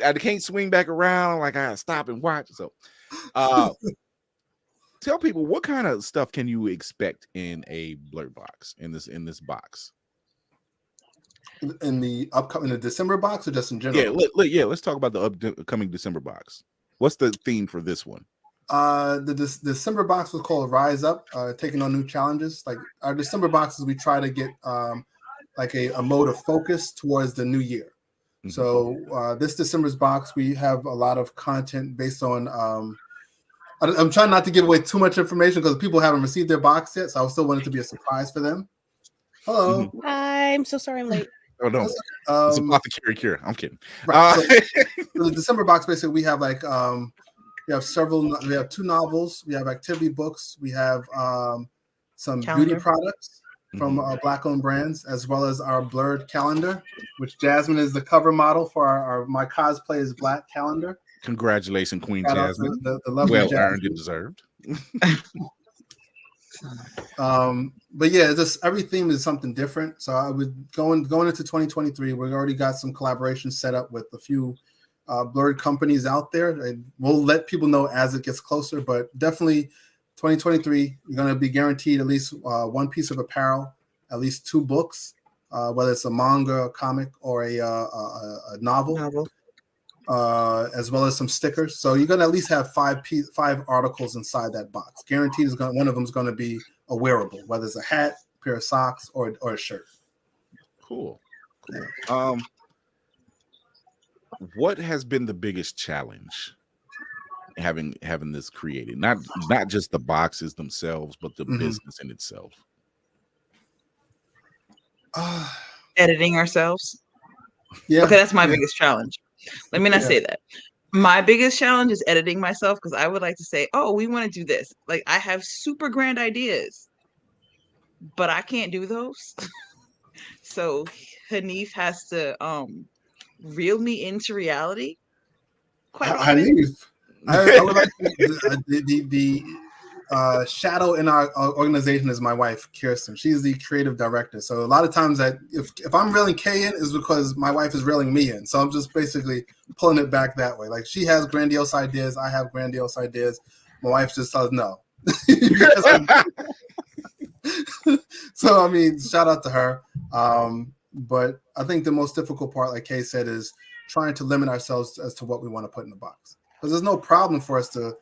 I can't swing back around. Like I gotta stop and watch. So, tell people what kind of stuff can you expect in a Blerd box in this box. In the December box, or just in general? Let's talk about the upcoming December box. What's the theme for this one? The December box was called Rise Up, taking on new challenges. Like our December boxes, we try to get like a mode of focus towards the new year. Mm-hmm. So this December's box, we have a lot of content based on. I'm trying not to give away too much information because people haven't received their box yet, so I still want it to be a surprise for them. Hello. Mm-hmm. I'm so sorry I'm late. Oh no, it's Apothecary Cure. I'm kidding. Right, so the December box, basically, we have like we have 2 novels, we have activity books, we have some beauty products from Black-owned brands, as well as our Blerd calendar, which Jasmine is the cover model for our My Cosplay is Black calendar. Congratulations, Queen Jasmine. The well earned and deserved. But yeah, just every theme is something different. So I would going into 2023, we've already got some collaborations set up with a few Blerd companies out there, and we'll let people know as it gets closer. But definitely 2023, you're going to be guaranteed at least one piece of apparel, at least 2 books, whether it's a manga, a comic, or a novel. As well as some stickers. So you're going to at least have 5 articles inside that box. Guaranteed one of them is going to be a wearable, whether it's a hat, pair of socks, or a shirt. Cool. What has been the biggest challenge having this created? Not just the boxes themselves, but the business in itself. Editing ourselves. Yeah. Okay, that's my biggest challenge. Let me not say that. My biggest challenge is editing myself, because I would like to say, oh, we want to do this. Like, I have super grand ideas, but I can't do those. So Hanif has to reel me into reality. Hanif, I would like the shadow in our organization is my wife, Kirsten. She's the creative director. So a lot of times that if I'm reeling Kay in is because my wife is reeling me in. So I'm just basically pulling it back that way. Like she has grandiose ideas, I have grandiose ideas. My wife just says no. So I mean, shout out to her. But I think the most difficult part, like Kay said, is trying to limit ourselves as to what we want to put in the box. Because there's no problem for us to,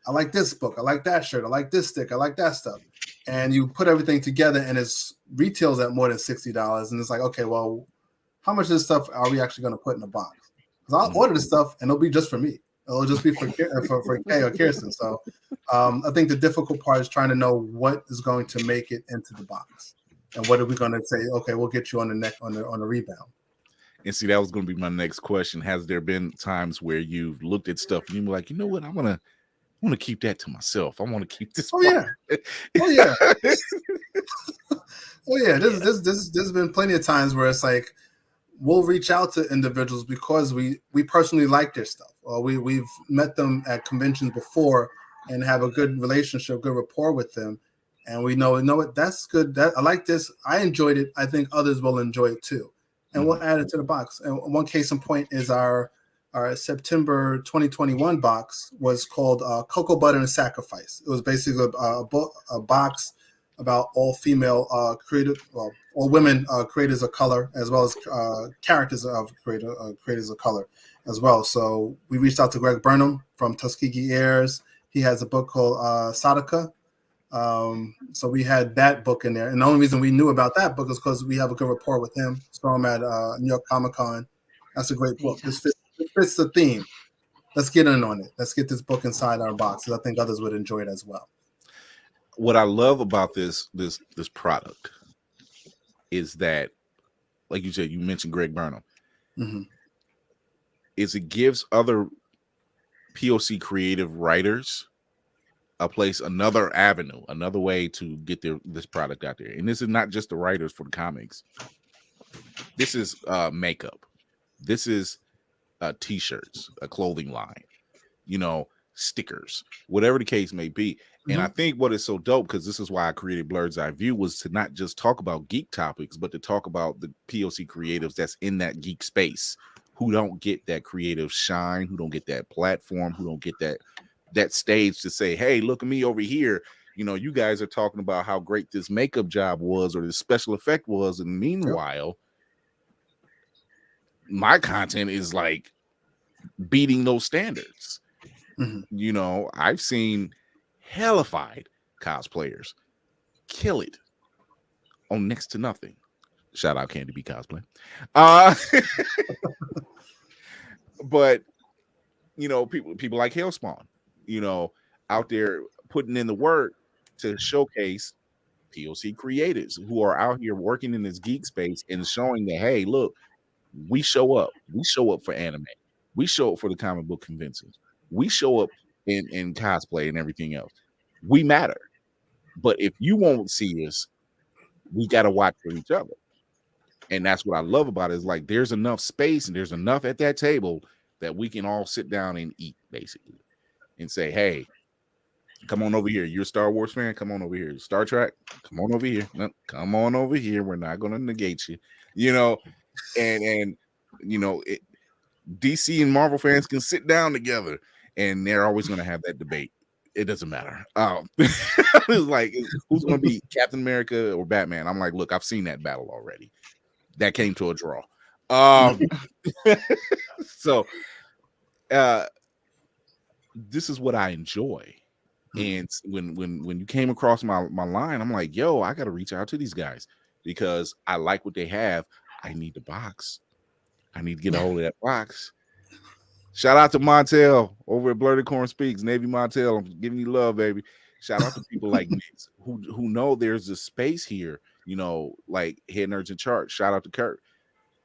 I like this book, I like that shirt, I like this stick, I like that stuff. And you put everything together and it's retails at more than $60. And it's like, okay, well, how much of this stuff are we actually going to put in the box? Because I'll order this stuff and it'll be just for me. It'll just be for Kay or Kirsten. So I think the difficult part is trying to know what is going to make it into the box. And what are we going to say? Okay, we'll get you on the rebound. And see, that was going to be my next question. Has there been times where you've looked at stuff and you're like, you know what, I want to keep that to myself. I want to keep this. Oh yeah. There's been plenty of times where it's like we'll reach out to individuals because we personally like their stuff, or we've met them at conventions before and have a good relationship, good rapport with them, and we know what, that's good. That I like this. I enjoyed it. I think others will enjoy it too, and we'll add it to the box. And one case in point is our September 2021 box was called Cocoa Butter and Sacrifice. It was basically a box about all female all women creators of color, as well as characters of creators of color as well. So we reached out to Greg Burnham from Tuskegee Airs. He has a book called Sadaka. So we had that book in there. And the only reason we knew about that book is because we have a good rapport with him. Saw him at New York Comic Con. That's a great book. This fits the theme. Let's get in on it. Let's get this book inside our boxes. I think others would enjoy it as well. What I love about this product is that, like you said, you mentioned Greg Burnham. is it gives other POC creative writers a place, another avenue, another way to get this product out there. And this is not just the writers for the comics. This is makeup. This is t-shirts, a clothing line, stickers, whatever the case may be. And I think what is so dope, because this is why I created Blerd's Eye View, was to not just talk about geek topics, but to talk about the POC creatives that's in that geek space, who don't get that creative shine, who don't get that platform, who don't get that stage to say, hey, look at me over here. You guys are talking about how great this makeup job was or the special effect was. And meanwhile, my content is like beating those standards. I've seen hellified cosplayers kill it on next to nothing. Shout out Candy B Cosplay. But people like Hellspawn, out there putting in the work to showcase POC creatives who are out here working in this geek space and showing that, hey, look, we show up. We show up for anime. We show up for the comic book conventions. We show up in cosplay and everything else. We matter. But if you won't see us, we got to watch for each other. And that's what I love about it, is like there's enough space and there's enough at that table that we can all sit down and eat, basically, and say, hey, come on over here. You're a Star Wars fan? Come on over here. Star Trek? Come on over here. No, come on over here. We're not going to negate you, and DC and Marvel fans can sit down together, and they're always going to have that debate. It doesn't matter. It's like, who's going to be Captain America or Batman? I'm like, look, I've seen that battle already. That came to a draw. So this is what I enjoy. And when you came across my line, I'm like, yo, I got to reach out to these guys because I like what they have. I need the box. I need to get a hold of that box. Shout out to Montel over at Blerded Corn Speaks, Navy Montel. I'm giving you love, baby. Shout out to people like Nix who know there's a space here, like Head Nerds in Charge. Shout out to Kurt.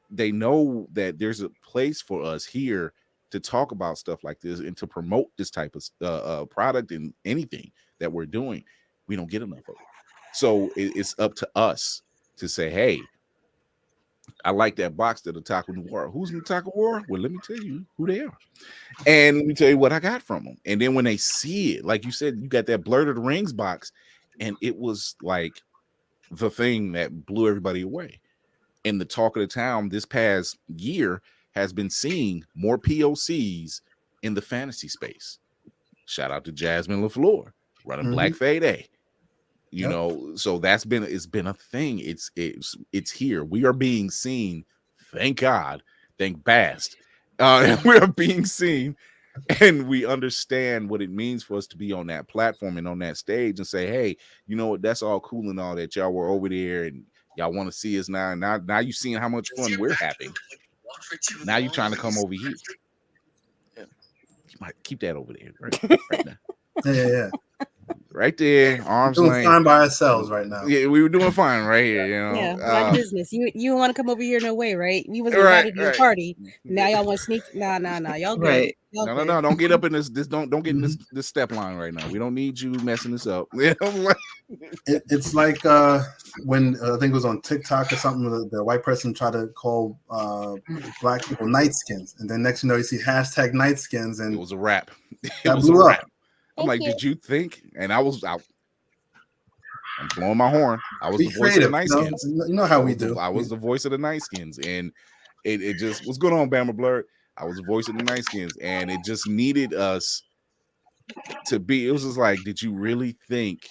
They know that there's a place for us here to talk about stuff like this and to promote this type of product and anything that we're doing. We don't get enough of it. So it's up to us to say, hey, I like that box that Otaku Noir. Who's Otaku Noir? Well, let me tell you who they are. And let me tell you what I got from them. And then when they see it, like you said, you got that Blerd of the Rings box, and it was like the thing that blew everybody away. And the talk of the town this past year has been seeing more POCs in the fantasy space. Shout out to Jasmine LaFleur running Black Fade. So it's been a thing. It's here. We are being seen. Thank God. Thank Bast. We are being seen, and we understand what it means for us to be on that platform and on that stage and say, hey, you know what? That's all cool and all that y'all were over there and y'all want to see us now. And now you seeing how much fun we're having. Now you're trying to come over here. You might keep that over there right now. Yeah. Right there, arms doing length. fine by ourselves right now. Yeah, we were doing fine right here. Yeah, my business. You don't want to come over here, no way, right? You wasn't invited to the party. Now y'all want to sneak? Nah. Y'all good. Right. Y'all No. Don't get up in this. Don't get in this step line right now. We don't need you messing this up. It's like when I think it was on TikTok or something. The white person tried to call black people night skins, and then next you know you see hashtag night skins, and it was a rap. That blew up. I'm like, did you think? And I was out. I'm blowing my horn. I was the voice of the night skins. You know how we do. I was the voice of the night skins, and it just what's going on, Bama Blerd. I was the voice of the night skins, and it just needed us to be. It was just like, did you really think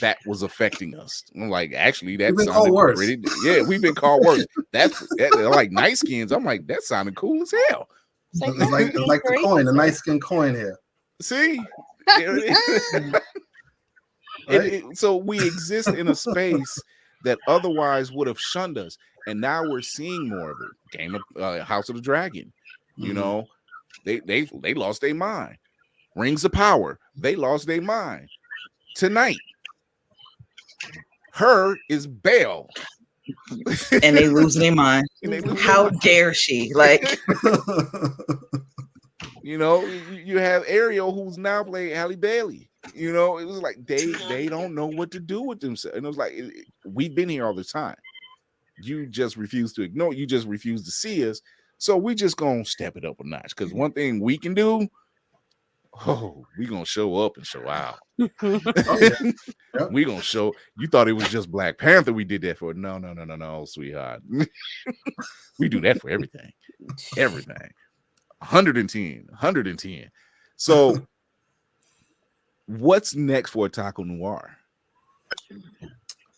that was affecting us? I'm like, actually, that sounded pretty. Yeah, we've been called worse. That's like night skins. I'm like, that sounded cool as hell. It's like the coin, the night skin coin here. See, so we exist in a space that otherwise would have shunned us, and now we're seeing more of it. Game of House of the Dragon, they lost their mind. Rings of Power, they lost their mind. Tonight, her is Belle. And they lose their mind. How dare she? Like, you know, you have Ariel, who's now playing Halle Bailey. You know, it was like they don't know what to do with themselves, and it was like we've been here all the time. You just refuse to ignore. You just refuse to see us. So we just gonna step it up a notch. Because one thing we can do, we gonna show up and show out. We gonna show. You thought it was just Black Panther we did that for? No, sweetheart. We do that for everything. 110. So what's next for Otaku Noir?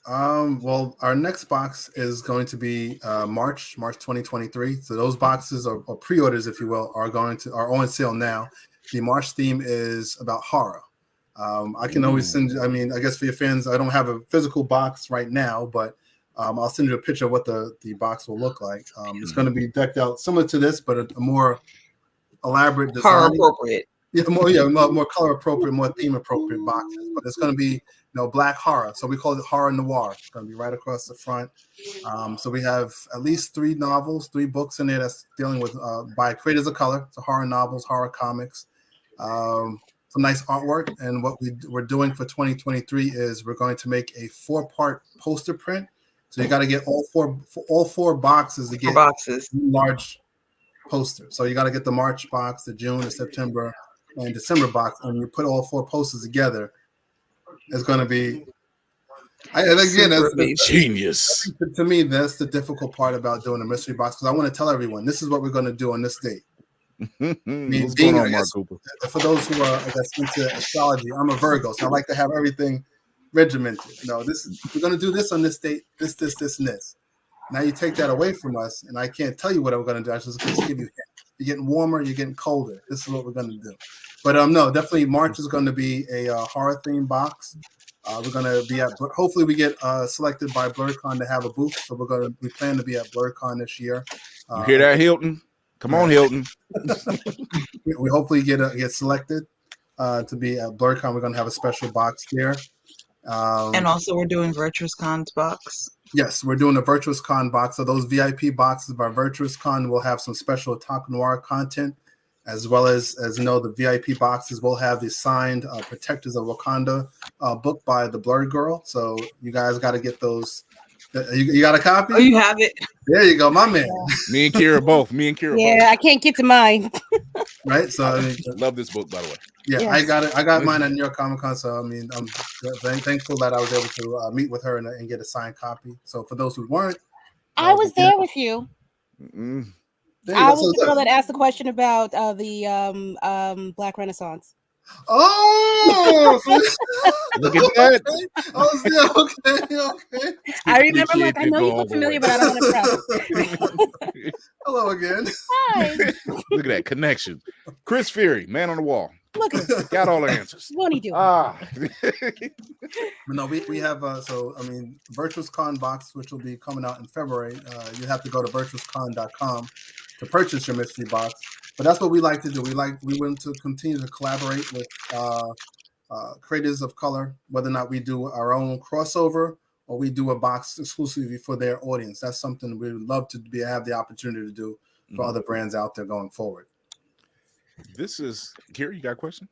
Well, our next box is going to be March 2023. So those boxes or pre-orders, if you will, are on sale now. The March theme is about horror. I can always send you, I mean, I guess for your fans, I don't have a physical box right now, but I'll send you a picture of what the box will look like. It's going to be decked out similar to this, but a more elaborate design. Horror appropriate. Yeah, more color appropriate, more theme appropriate boxes. But it's going to be, black horror. So we call it horror noir. It's going to be right across the front. So we have at least 3 books in there that's dealing with by creators of color. So horror novels, horror comics, some nice artwork. And what we're doing for 2023 is we're going to make a 4-part poster print. So you got to get all four boxes to get large posters. So you got to get the March box, the June, the September, and December box, and you put all 4 posters together. It's going to be, that's genius. To me, that's the difficult part about doing a mystery box, because I want to tell everyone this is what we're going to do on this date. What's going on, Mark Cooper? For those who are, into astrology, I'm a Virgo, so I like to have everything regimented. We're going to do this on this date, this, and this. Now you take that away from us, and I can't tell you what I'm going to do. I just give you hints. You're getting warmer, you're getting colder. This is what we're going to do. But no, definitely March is going to be a horror theme box. We're going to be at, hopefully we get selected by BlerdCon to have a booth. So we plan to be at BlerdCon this year. You hear that, Hilton? Come on, Hilton. we hopefully get selected to be at BlerdCon. We're going to have a special box there. And also we're doing Virtuous Con's box. Yes, we're doing a Virtuous Con box. So those VIP boxes by Virtuous Con will have some special Otaku Noir content, as well as the VIP boxes will have the signed Protectors of Wakanda book by the Blerd Girl. So you guys got to get those. You got a copy? Oh, you have it. There you go, my man. Me and Kira both. Yeah, I can't get to mine. Right. So I love this book, by the way. Yeah, yes. I got it. I got mine at New York Comic Con. So I'm thankful that I was able to meet with her and get a signed copy. So for those who weren't, I was there with you. Mm-hmm. I was the girl that asked the question about the Black Renaissance. Oh, look at that. Okay. I remember, like, I know you look familiar, but I don't want to press. Hello again. Hi. Look at that connection. Chris Fury, man on the wall. Look at it. Got all the answers. What are you doing? No, we have Virtuous Con box, which will be coming out in February. You have to go to virtuouscon.com to purchase your mystery box. But that's what we like to do. We want to continue to collaborate with creators of color, whether or not we do our own crossover or we do a box exclusively for their audience. That's something we would love to have the opportunity to do for other brands out there going forward. This is Kira. You got a question?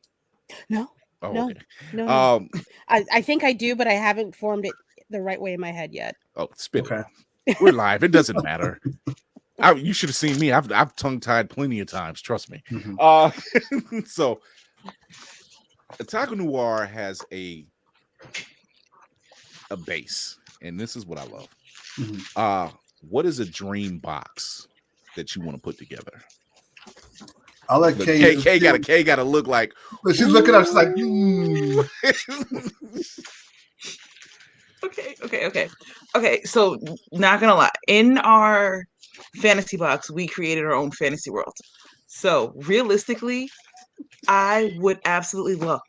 No. Oh, no, okay. No. I think I do, but I haven't formed it the right way in my head yet. Oh, spit it. We're live. It doesn't matter. You should have seen me. I've tongue-tied plenty of times. Trust me. Mm-hmm. So, Otaku Noir has a base, and this is what I love. Mm-hmm. What is a dream box that you want to put together? I like Kay. Kay got to look like. She's looking up. She's like, Okay. So, not gonna lie, in our fantasy box, we created our own fantasy world. So realistically, I would absolutely love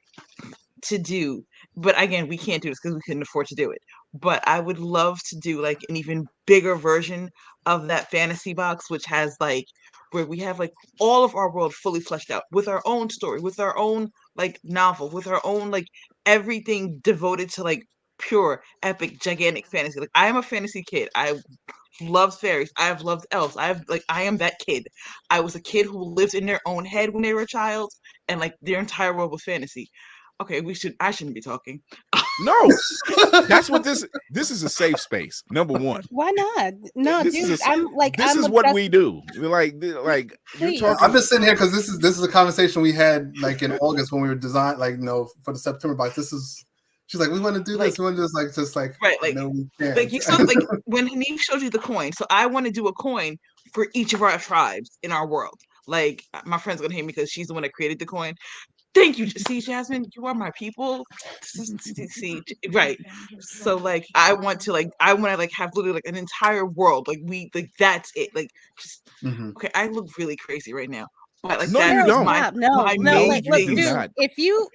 to do, but again, we can't do this because we couldn't afford to do it. But I would love to do like an even bigger version of that fantasy box, which has like where we have like all of our world fully fleshed out with our own story, with our own like novel, with our own like everything devoted to like pure, epic, gigantic fantasy. Like I am a fantasy kid. I love fairies. I have loved elves. I am that kid. I was a kid who lived in their own head when they were a child, and like their entire world was fantasy. Okay, I shouldn't be talking. No, that's what this is a safe space. Number one. Why not? No, This dude, is I'm is what we do. Like you're Please. talking. I'm just sitting here because this is a conversation we had like in August when we were designing, like for the September box. She's like, we want to do this. We want to do this, just like right, like no, we can't. like you saw, like when Hanif showed you the coin. So I want to do a coin for each of our tribes in our world. Like my friend's gonna hate me because she's the one that created the coin. Thank you. See, Jasmine, you are my people. See, right. So like I want to have literally like an entire world. Like that's it. Like just okay, I look really crazy right now. But like No, that you is don't. my Like, look, thing. dude, if you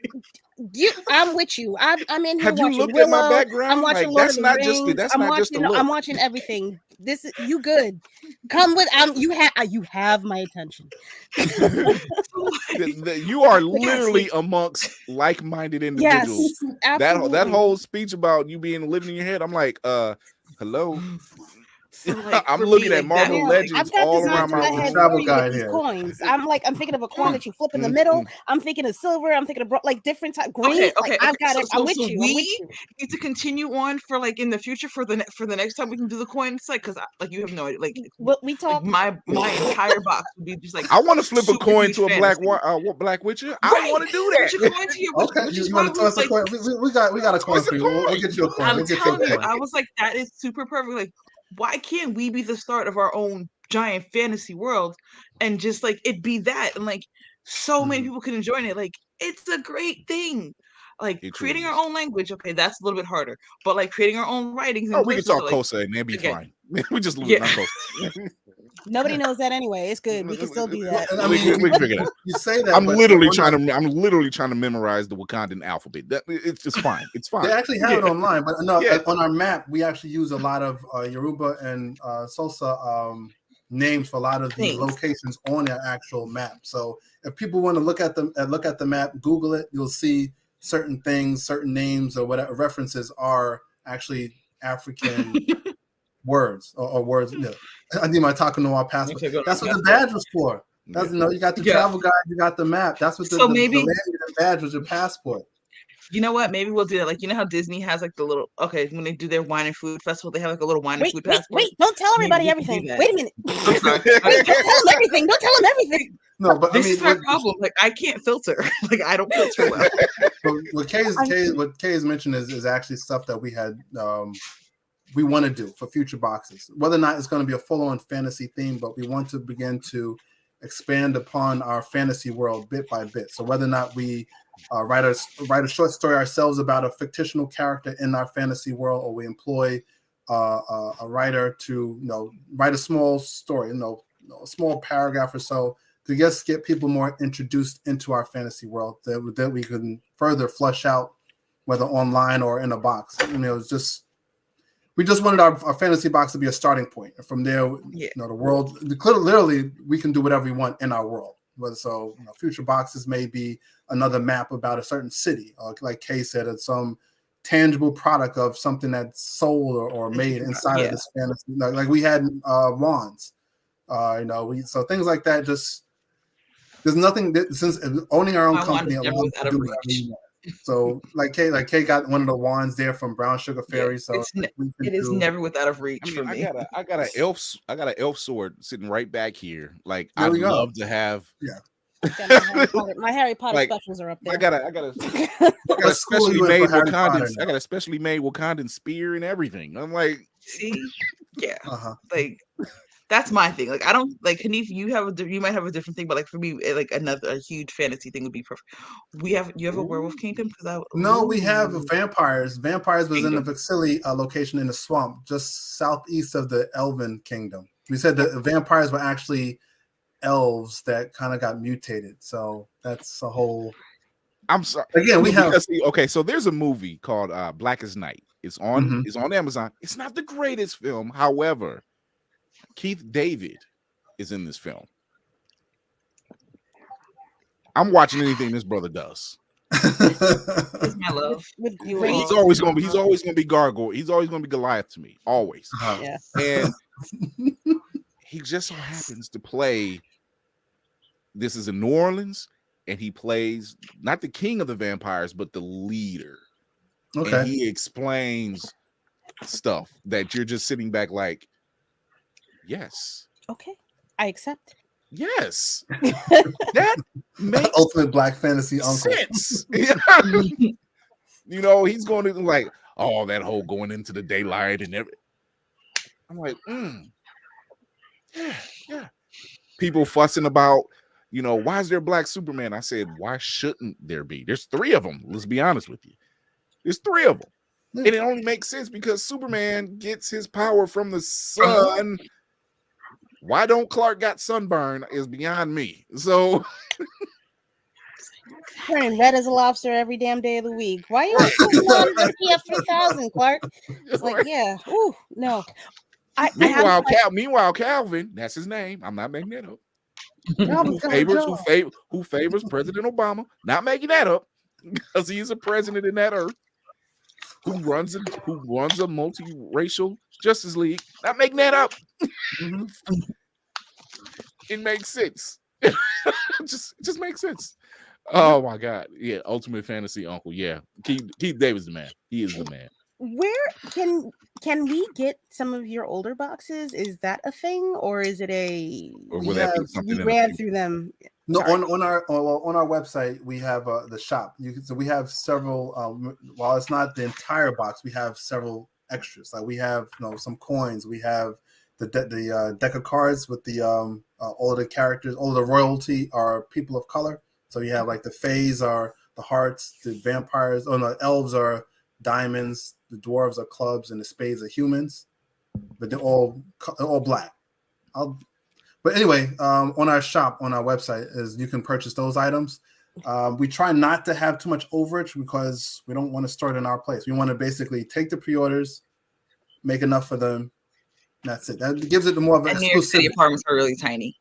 I'm with you. I'm in here Have you watching looked Willow. at my background? I'm watching Like, Lord that's of the not Rings. just that's I'm not watching, just a look. I'm watching everything. This is you good. Come with you have my attention. You are literally amongst like-minded individuals. Yes, absolutely. That whole speech about you being living in your head, I'm like, hello. So, like, I'm for looking me, at like, Marvel that- Legends I've got all designs around in my my head room. for you with these coins. I'm thinking of a coin that you flip in the middle. I'm thinking of silver. I'm thinking of like different type green. Okay. Like, I've got it. I'm with you. We I'm with you. need to continue on for like in the future for the next time we can do the coin site because like you have no idea. Like we talk. Like, my entire box would be just like I want to flip a super coin huge to a fantasy. Black Witcher. I want to do that. Put your coin to your, Okay, which is you why want to we was toss a like, coin? We got a coin for you. We'll get you a coin. I'm We'll get you a telling you, coin. I was like, that is super perfect. Like, why can't we be the start of our own giant fantasy world and just like it be that and like so many people can enjoy it? Like, it's a great thing. Like creating our own language, okay, that's a little bit harder. But like creating our own writings and we can places, talk like, Kosa and that'd be fine. We just lose Yeah. Kosa. Nobody knows that anyway. It's good. We can still do that. And I we mean, can figure it out. you say that, I'm but literally we're trying to memorize the Wakandan alphabet. It's just fine. It's fine. They actually have it online, but no, Yeah. on our map we actually use a lot of Yoruba and Xhosa names for a lot of the locations on their actual map. So if people want to look at the map, Google it, you'll see certain things, certain names, or whatever references are actually African words or words. You know, I need my Otaku Noir passport. That's what the badge was for. That's you got the travel guide, you got the map. That's what the land badge was, your passport. You know what? Maybe we'll do that. Like, you know how Disney has like the little when they do their wine and food festival, they have like a little wine and food passport. Wait! Don't tell everybody everything. Wait a minute. I'm sorry. Wait, don't tell them everything. Don't tell them everything. No, but this is my problem. Like, I can't filter. Like, I don't filter well. What Kay has mentioned is actually stuff that we had we want to do for future boxes. Whether or not it's going to be a full-on fantasy theme, but we want to begin to expand upon our fantasy world bit by bit. So whether or not we write a short story ourselves about a fictional character in our fantasy world, or we employ a writer to write a small story, a small paragraph or so to just get people more introduced into our fantasy world that we can further flesh out, whether online or in a box. It's just. We just wanted our fantasy box to be a starting point. And from there, the world, literally, we can do whatever we want in our world. So, future boxes may be another map about a certain city, like Kay said, it's some tangible product of something that's sold or made inside of this fantasy. Like we had wands, so things like that. Just there's nothing that, since owning our own company allows us to do whatever we want. So like Kay got one of the wands there from Brown Sugar Fairy. So it is never without a reach for me. I got an elf sword sitting right back here. Like I'd love to have. Yeah. My Harry Potter specials are up there. I got a specially made Wakandan. I got a specially made Wakandan spear and everything. I'm like, see, like. That's my thing. Like, I don't like Hanif. You might have a different thing, but like for me, like a huge fantasy thing would be perfect. You have a werewolf kingdom? We have vampires. Vampires was in the Vixili location in the swamp, just southeast of the Elven kingdom. We said that the vampires were actually elves that kind of got mutated. So that's a whole. I'm sorry. Again, we have So there's a movie called Blackest Night. It's on. It's on Amazon. It's not the greatest film, however. Keith David is in this film. I'm watching anything this brother does. It's my love. With You great, He's always gonna be Gargoyle. He's always gonna be Goliath to me, always. yeah. And he just so happens to play. This is in New Orleans, and he plays not the king of the vampires, but the leader. Okay. And he explains stuff that you're just sitting back like, yes. Okay, I accept. Yes. That makes ultimate black fantasy uncle. sense. You know, he's going to like, oh, that whole going into the daylight and everything. I'm like, yeah. People fussing about, you know, why is there a black Superman? I said, why shouldn't there be? There's 3 of them. Let's be honest with you. There's 3 of them. And it only makes sense because Superman gets his power from the sun. Why don't Clark got sunburn is beyond me. So Turning red as a lobster every damn day of the week. Why are you putting on the PF 3000, Clark? It's like, yeah. Ooh, no. Meanwhile, Calvin, that's his name. I'm not making that up. Who favors President Obama? Not making that up because he's a president in that earth. Who runs a multiracial Justice League? Not making that up. It makes sense. just makes sense. Oh my God. Yeah, ultimate fantasy uncle. Yeah. Keith David's the man. He is the man. Where can we get some of your older boxes? Is that a thing, or is it a? Or would that be something we ran through them? No, on our website we have the shop. So we have several. While it's not the entire box, we have several extras. Like we have some coins. We have the deck of cards with the all of the characters. All of the royalty are people of color. So you have like the fays are the hearts, the vampires. Oh no, elves are diamonds, the dwarves are clubs, and the spades are humans. But they're all black. But anyway, on our shop, on our website, is you can purchase those items. We try not to have too much overage because we don't want to store it in our place. We want to basically take the pre-orders, make enough for them. That's it. That gives it the more of an and New York City apartments are really tiny.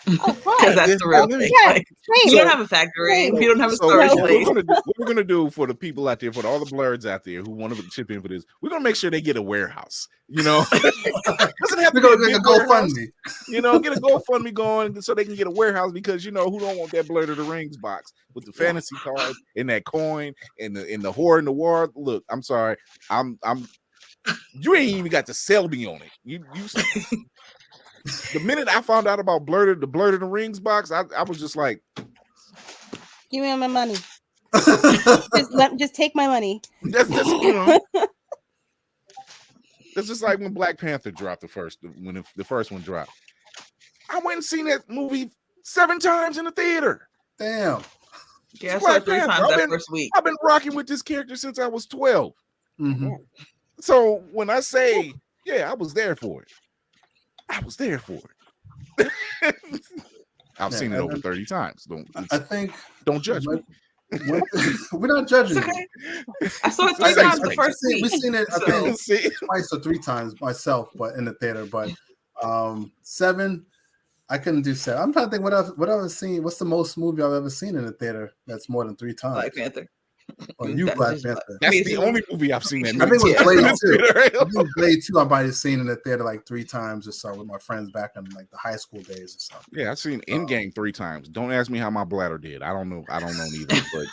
Oh, because that's the real thing. Yeah. Like, you don't have a factory. You don't have a storage place. What we're gonna do for the people out there, for all the blerds out there who want to chip in for this, we're gonna make sure they get a warehouse. You know, doesn't have to be a GoFundMe. You know, get a GoFundMe going so they can get a warehouse because who don't want that Blerd of the Rings box with the fantasy card and that coin and the horror and the war. Look, I'm sorry, you ain't even got to sell me on it. You. The minute I found out about the Blerd of the Rings box, I was just like, give me my money. just take my money. That's it's just like when Black Panther dropped the first one dropped. I went and seen that movie 7 times in the theater. Damn. Yeah, I saw it 3 times that first week. I've been rocking with this character since I was 12. Mm-hmm. So when I say, yeah, I was there for it. I was there for it. I've seen it over 30 times. Don't judge me. We're not judging. Okay. I saw it 3 times the first week. We've seen it, I think, twice or 3 times myself, but in the theater. But 7, I couldn't do 7. I'm trying to think what I've seen. What's the most movie I've ever seen in the theater that's more than 3 times? Black Panther. Black Panther. That's the only movie I've seen that. I think it was Blade 2. I think Blade 2 I might have seen in the theater like 3 times or so with my friends back in like the high school days or something. Yeah, I've seen Endgame 3 times. Don't ask me how my bladder did. I don't know neither. But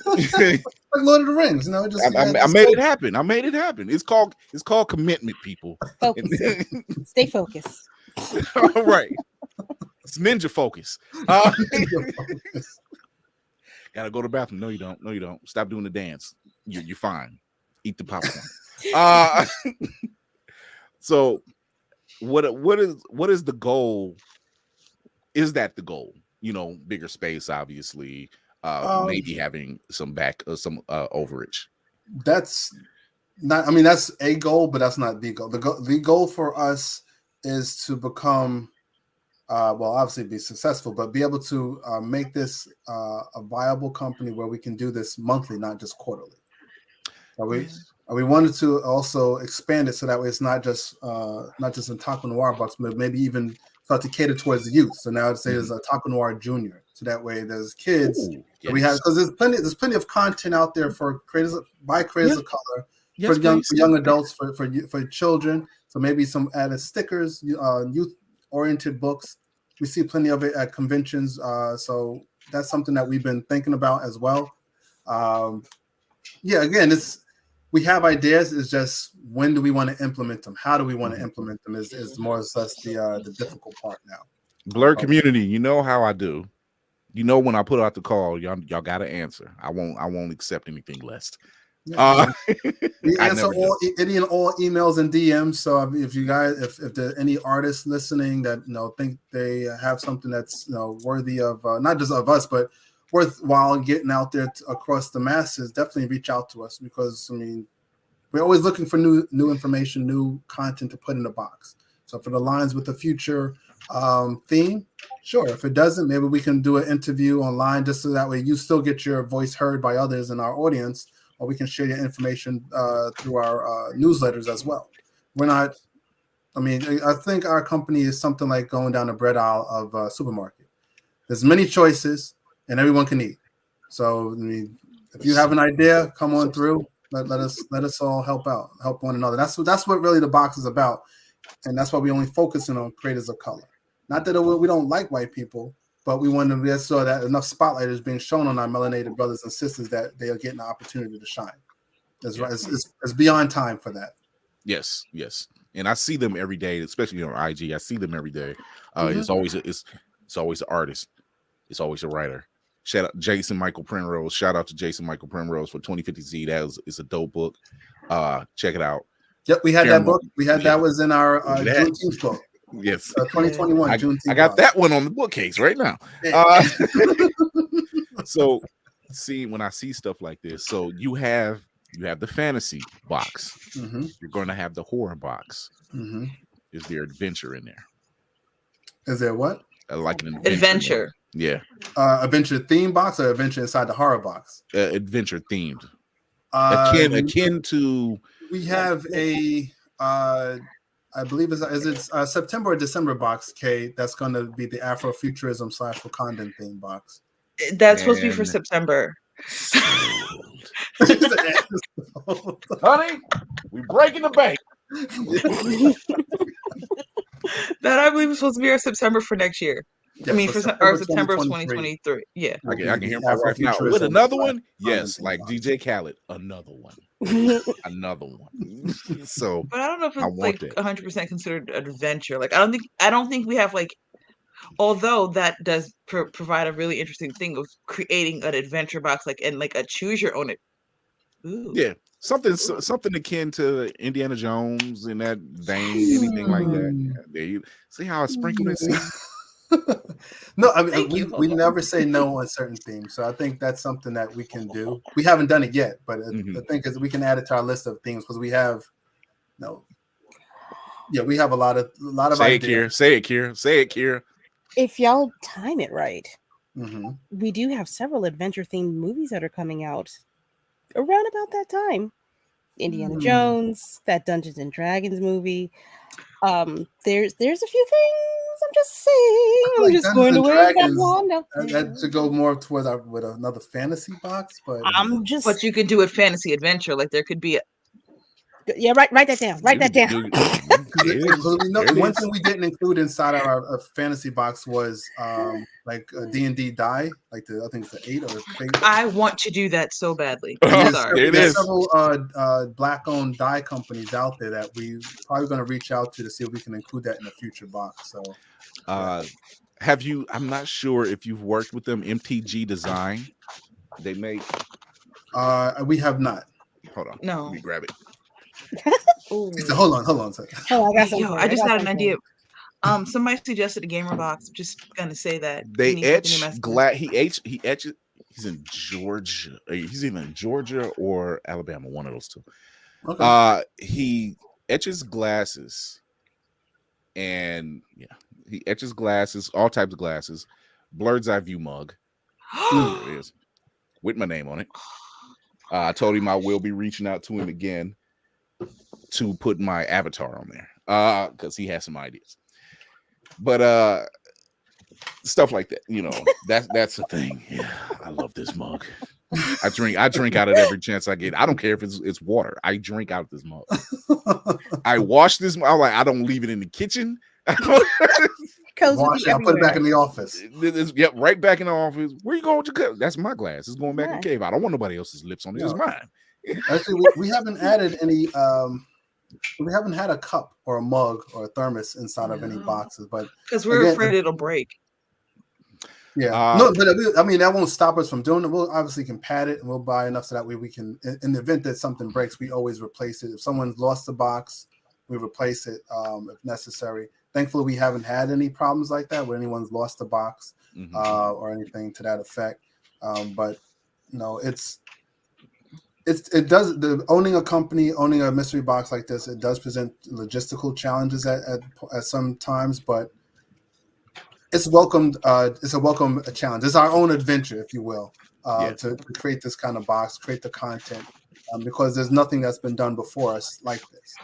like Lord of the Rings, I made it happen. I made it happen. It's called commitment, people. Focus. Stay focused. All right. It's ninja focus. Gotta go to the bathroom. No, you don't. No, you don't. Stop doing the dance. You're fine. Eat the popcorn. So what is the goal? Is that the goal? Bigger space, obviously. Maybe having some overage. That's not. I mean, that's a goal, but that's not the goal. The goal for us is to become. Obviously be successful, but be able to make this a viable company where we can do this monthly, not just quarterly. We wanted to also expand it so that way it's not just in Otaku Noir box, but maybe even start to cater towards the youth. So now I'd say there's a Otaku Noir Junior. so that way there's kids. Ooh, We have yes. because there's plenty of content out there for creators by creators of color, Yes, for please. young adults, for children. So maybe some added stickers, youth oriented books. We see plenty of it at conventions. So that's something that we've been thinking about as well. Again, we have ideas. It's just when do we want to implement them? How do we want to implement them? Is more or less the difficult part now. Blerd community, you know how I do. You know when I put out the call, y'all got to answer. I won't accept anything less. Yeah, we answer any and all emails and DMs. So if you guys, if there are any artists listening that think they have something that's worthy of not just of us, but worthwhile getting out there across the masses, definitely reach out to us, because we're always looking for new information, new content to put in the box. So if it aligns with the future theme, sure. If it doesn't, maybe we can do an interview online, just so that way you still get your voice heard by others in our audience, or we can share your information through our newsletters as well. We're not, I think our company is something like going down the bread aisle of a supermarket. There's many choices and everyone can eat. So if you have an idea, come on through. Let us all help one another. That's what really the box is about. And that's why we only focusing on creators of color. Not that we don't like white people, but we want to make sure that enough spotlight is being shown on our melanated brothers and sisters that they are getting the opportunity to shine. That's right. It's beyond time for that. Yes. And I see them every day, especially on IG. I see them every day. It's always an artist. It's always a writer. Shout out Jason Michael Primrose. Shout out to Jason Michael Primrose for 2050Z. It's a dope book. Check it out. Yep, we had that book. That was in our Juneteenth book. Yes, 2021. I got that one on the bookcase right now. So, see, when I see stuff like this, so you have the fantasy box. You're going to have the horror box. Is there adventure in there? Is there what? Like an adventure. Yeah. Adventure theme box or adventure inside the horror box? Adventure themed. Akin to. We have a. I believe it's September or December box, Kay. That's going to be the Afrofuturism / Wakandan theme box. That's supposed to be for September. Honey, we breaking the bank. That I believe is supposed to be our September for next year. Yeah, for September of 2023. Yeah. I can hear my wife now. With another one? Yes, like DJ Khaled. Another one. Another one. So, but I don't know if it's like 100% considered adventure. Like I don't think we have like, although that does provide a really interesting thing of creating an adventure box, like and like a choose your own. Ooh. Yeah, something akin to Indiana Jones in that vein, anything like that. There you see how I sprinkled it. No, we never say no on certain themes, so I think that's something that we can do. We haven't done it yet, but the thing is, we can add it to our list of themes because we have, we have a lot of ideas. Say it, Kiera. If y'all time it right, we do have several adventure themed movies that are coming out around about that time. Indiana Jones, that Dungeons and Dragons movie. There's a few things. I'm just saying. I'm just going to wear that wand up there. That to go more towards with another fantasy box, but But you could do a fantasy adventure. Like there could be a. Yeah, write that down. Write that down. One thing we didn't include inside of our fantasy box was like a D&D die, like I think it's the 8 or 8. I want to do that so badly. There's several black-owned die companies out there that we probably going to reach out to see if we can include that in a future box. So, have you? I'm not sure if you've worked with them. MTG Design, they make. We have not. Hold on. No. Let me grab it. Hold on. I just had an idea. Somebody suggested a gamer box. Just gonna say that they etch glass. He etches. He's in Georgia. He's either in Georgia or Alabama. One of those two. Okay. He etches glasses, and he etches glasses, all types of glasses. Blerd's Eye View mug. There it is, with my name on it. I told him I will be reaching out to him again to put my avatar on there because he has some ideas. But stuff like that. You know, that's the thing. Yeah, I love this mug. I drink out of every chance I get. I don't care if it's water. I drink out of this mug. I wash this. I'm like, I don't leave it in the kitchen. Wash it, I'll put it back in the office. Yep, right back in the office. Where you going with your cup? That's my glass. It's going back in the cave. I don't want nobody else's lips on it. It's mine. Actually, we haven't added any. We haven't had a cup or a mug or a thermos inside of any boxes, but because we're afraid it'll break. Yeah, no, but I mean that won't stop us from doing it. We'll obviously can pad it and we'll buy enough so that way we can. In the event that something breaks, we always replace it. If someone's lost the box, we replace it if necessary. Thankfully, we haven't had any problems like that where anyone's lost the box or anything to that effect. But no, it does. Owning a company, owning a mystery box like this, it does present logistical challenges at some times, but it's welcomed. It's a welcome challenge. It's our own adventure, if you will, to create this kind of box, create the content, because there's nothing that's been done before us like this.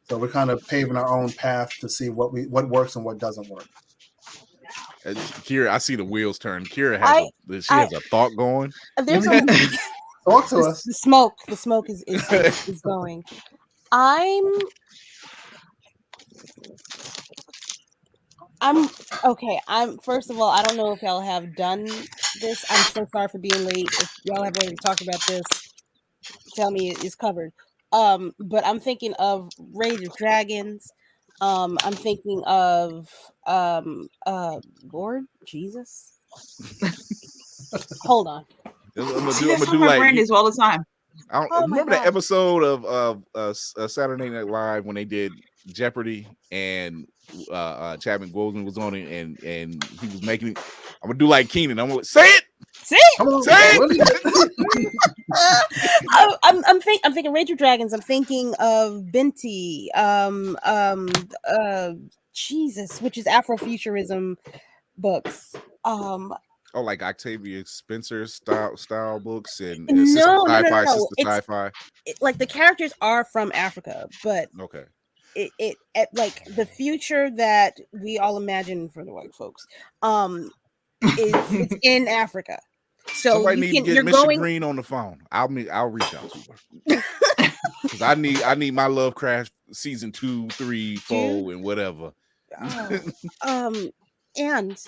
So we're kind of paving our own path to see what works and what doesn't work. Kira, I see the wheels turn. Kira has a thought going. There's talk to us. The smoke is going. I'm okay. First of all, I don't know if y'all have done this. I'm so sorry for being late. If y'all have already talked about this, tell me it's covered. But I'm thinking of Rage of Dragons. I'm thinking of Lord Jesus. Hold on. I'm gonna do like Brandy's all the time. I remember that episode of Saturday Night Live when they did Jeopardy and Chadwick Boseman was on it and he was making it. I'm gonna do like Keenan. I'm gonna say it. Say it. Come on, say it. I'm thinking Rage of Dragons. I'm thinking of Binti. Jesus, which is Afrofuturism books. Oh, like Octavia Spencer style books and no. Sci-Fi. Like the characters are from Africa, but okay. It like the future that we all imagine for the white folks is in Africa. So somebody need to get Mr. Green on the phone. I'll reach out to her because I need my Lovecraft season 2, 3, 4, and whatever. And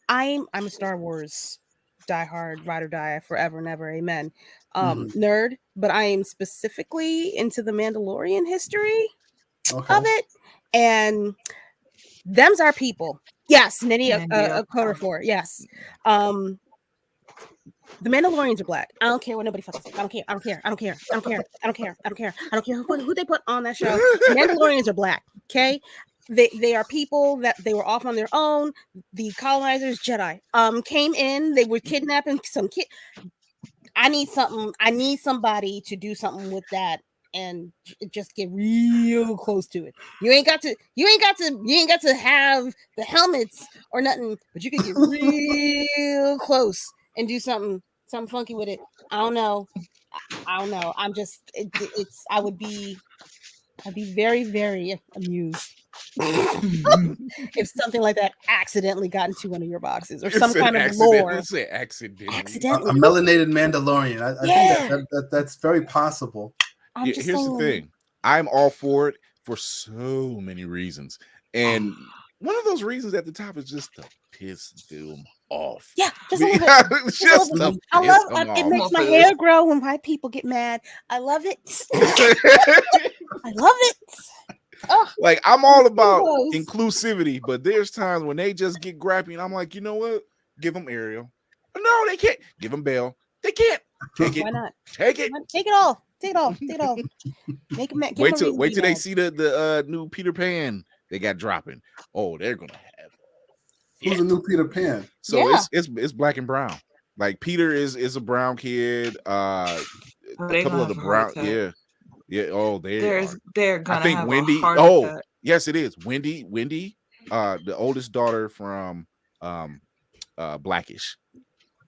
I'm a Star Wars diehard, ride or die, forever and ever, amen. Nerd, but I am specifically into the Mandalorian history of it, and them's our people. Yes, Nini a quarter for yes. The Mandalorians are black. I don't care what nobody fucking says. I don't care. I don't care. I don't care. I don't care. I don't care. I don't care. I don't care who they put on that show. The Mandalorians are black. Okay. They are people that they were off on their own. The colonizers, Jedi, came in. They were kidnapping some kid. I need something. I need somebody to do something with that and just get real close to it. You ain't got to have the helmets or nothing, but you can get real close and do something funky with it. I don't know. I'm just I'd be very, very amused if something like that accidentally got into one of your boxes or some kind of lore. Accidentally. A melanated Mandalorian. I think that's very possible. Here's the thing. I'm all for it for so many reasons. And one of those reasons at the top is just to piss them off. Yeah, just a little bit. I love it. Makes my hair grow when white people get mad. I love it. I love it. Oh, like I'm all about inclusivity, but there's times when they just get grappy, and I'm like, you know what? Give them Ariel. No, they can't. Give them Belle. They can't. Take it. Why not? Take it. Take it all. Take it all. Take it all. Make them. Wait till they see the new Peter Pan they got dropping. Oh, they're gonna have. Who's a new Peter Pan? So it's black and brown. Like Peter is a brown kid. A couple of the brown, yeah. Oh, they're gonna. I think have Wendy. Oh, yes, it is Wendy. The oldest daughter from Blackish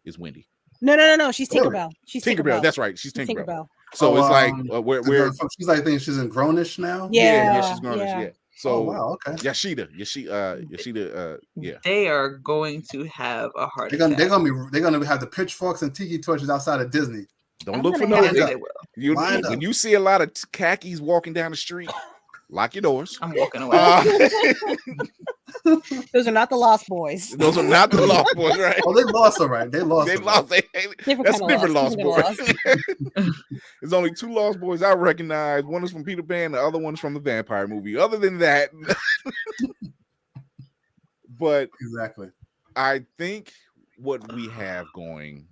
is Wendy. No. She's Tinkerbell. She's Tinkerbell. That's right. She's Tinkerbell. Tinkerbell. So it's like where she's like thinking she's in grownish now. Yeah, she's grownish. Yeah. So wow, okay. Yoshida, yeah. They are going to have a heart They're attack. gonna have the pitchforks and tiki torches outside of Disney. Don't look for no. no. They will. When you see a lot of khakis walking down the street, lock your doors. I'm walking away. Those are not the Lost Boys. Those are not the Lost Boys, right? Oh, they lost, all right. They lost. That's a different Lost Boys. There's only 2 Lost Boys I recognize. One is from Peter Pan, the other one is from the vampire movie. Other than that, but exactly. I think what we have going,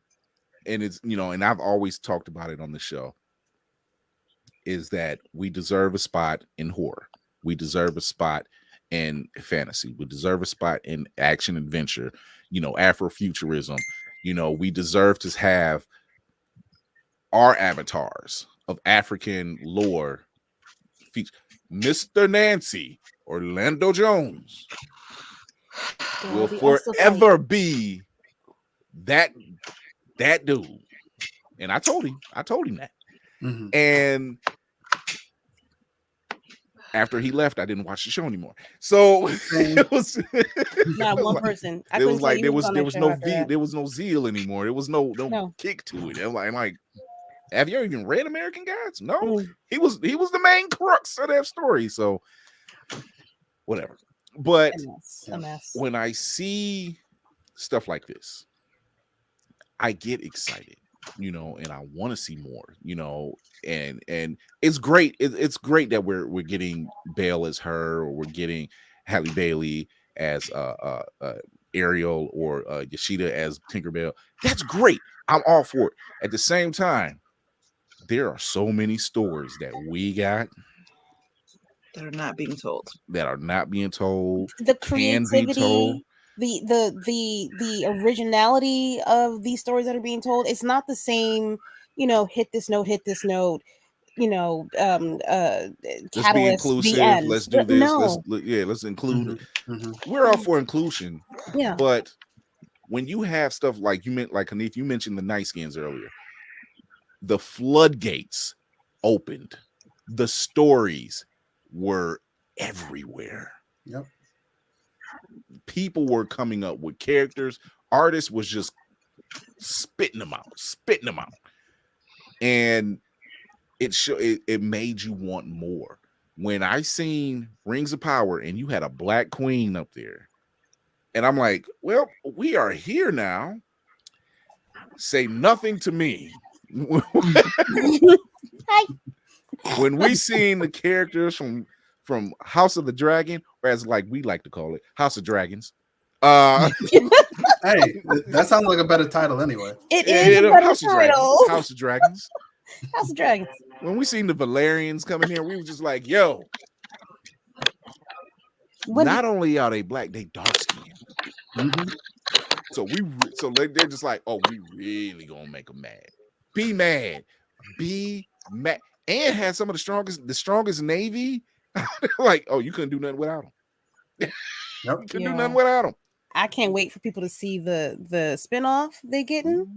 and it's, and I've always talked about it on the show, is that we deserve a spot in horror. We deserve a spot in fantasy. We deserve a spot in action adventure, Afrofuturism. We deserve to have our avatars of African lore. Mr. Nancy, Orlando Jones, will forever be that dude. And I told him that. Mm-hmm. And after he left, I didn't watch the show anymore. So it was not one person. It was like there was no zeal anymore. There was no kick to it. I'm like, have you even read American Gods? No, he was the main crux of that story. So whatever. But a mess. When I see stuff like this, I get excited, and I want to see more, and it's great. It's great that we're getting Belle as her, or we're getting Halle Bailey as Ariel, or Yoshida as Tinkerbell. That's great. I'm all for it. At the same time, there are so many stories that we got that are not being told. The creativity, the originality of these stories that are being told. It's not the same, hit this note, catalyst, let's be inclusive, the end. Let's do this. No. Let's include. Mm-hmm. We're all for inclusion. Yeah. But when you have stuff like Hanif, you mentioned the Night Skins earlier. The floodgates opened. The stories were everywhere. Yep. People were coming up with characters. Artists was just spitting them out. And it made you want more. When I seen Rings of Power and you had a black queen up there, and I'm like, well, we are here now. Say nothing to me. When we seen the characters from House of the Dragon, or as like we like to call it, House of Dragons. Hey, that sounds like a better title anyway. It is a better House title. House of Dragons. House of Dragons. When we seen the Valerians come in here, we were just like, yo. Not only are they black, they dark skinned. Mm-hmm. So they're just like, oh, we really gonna make them mad. Be mad, and had some of the strongest navy. Like, oh, you couldn't do nothing without them. Yep. Couldn't do nothing without them. I can't wait for people to see the spinoff they getting.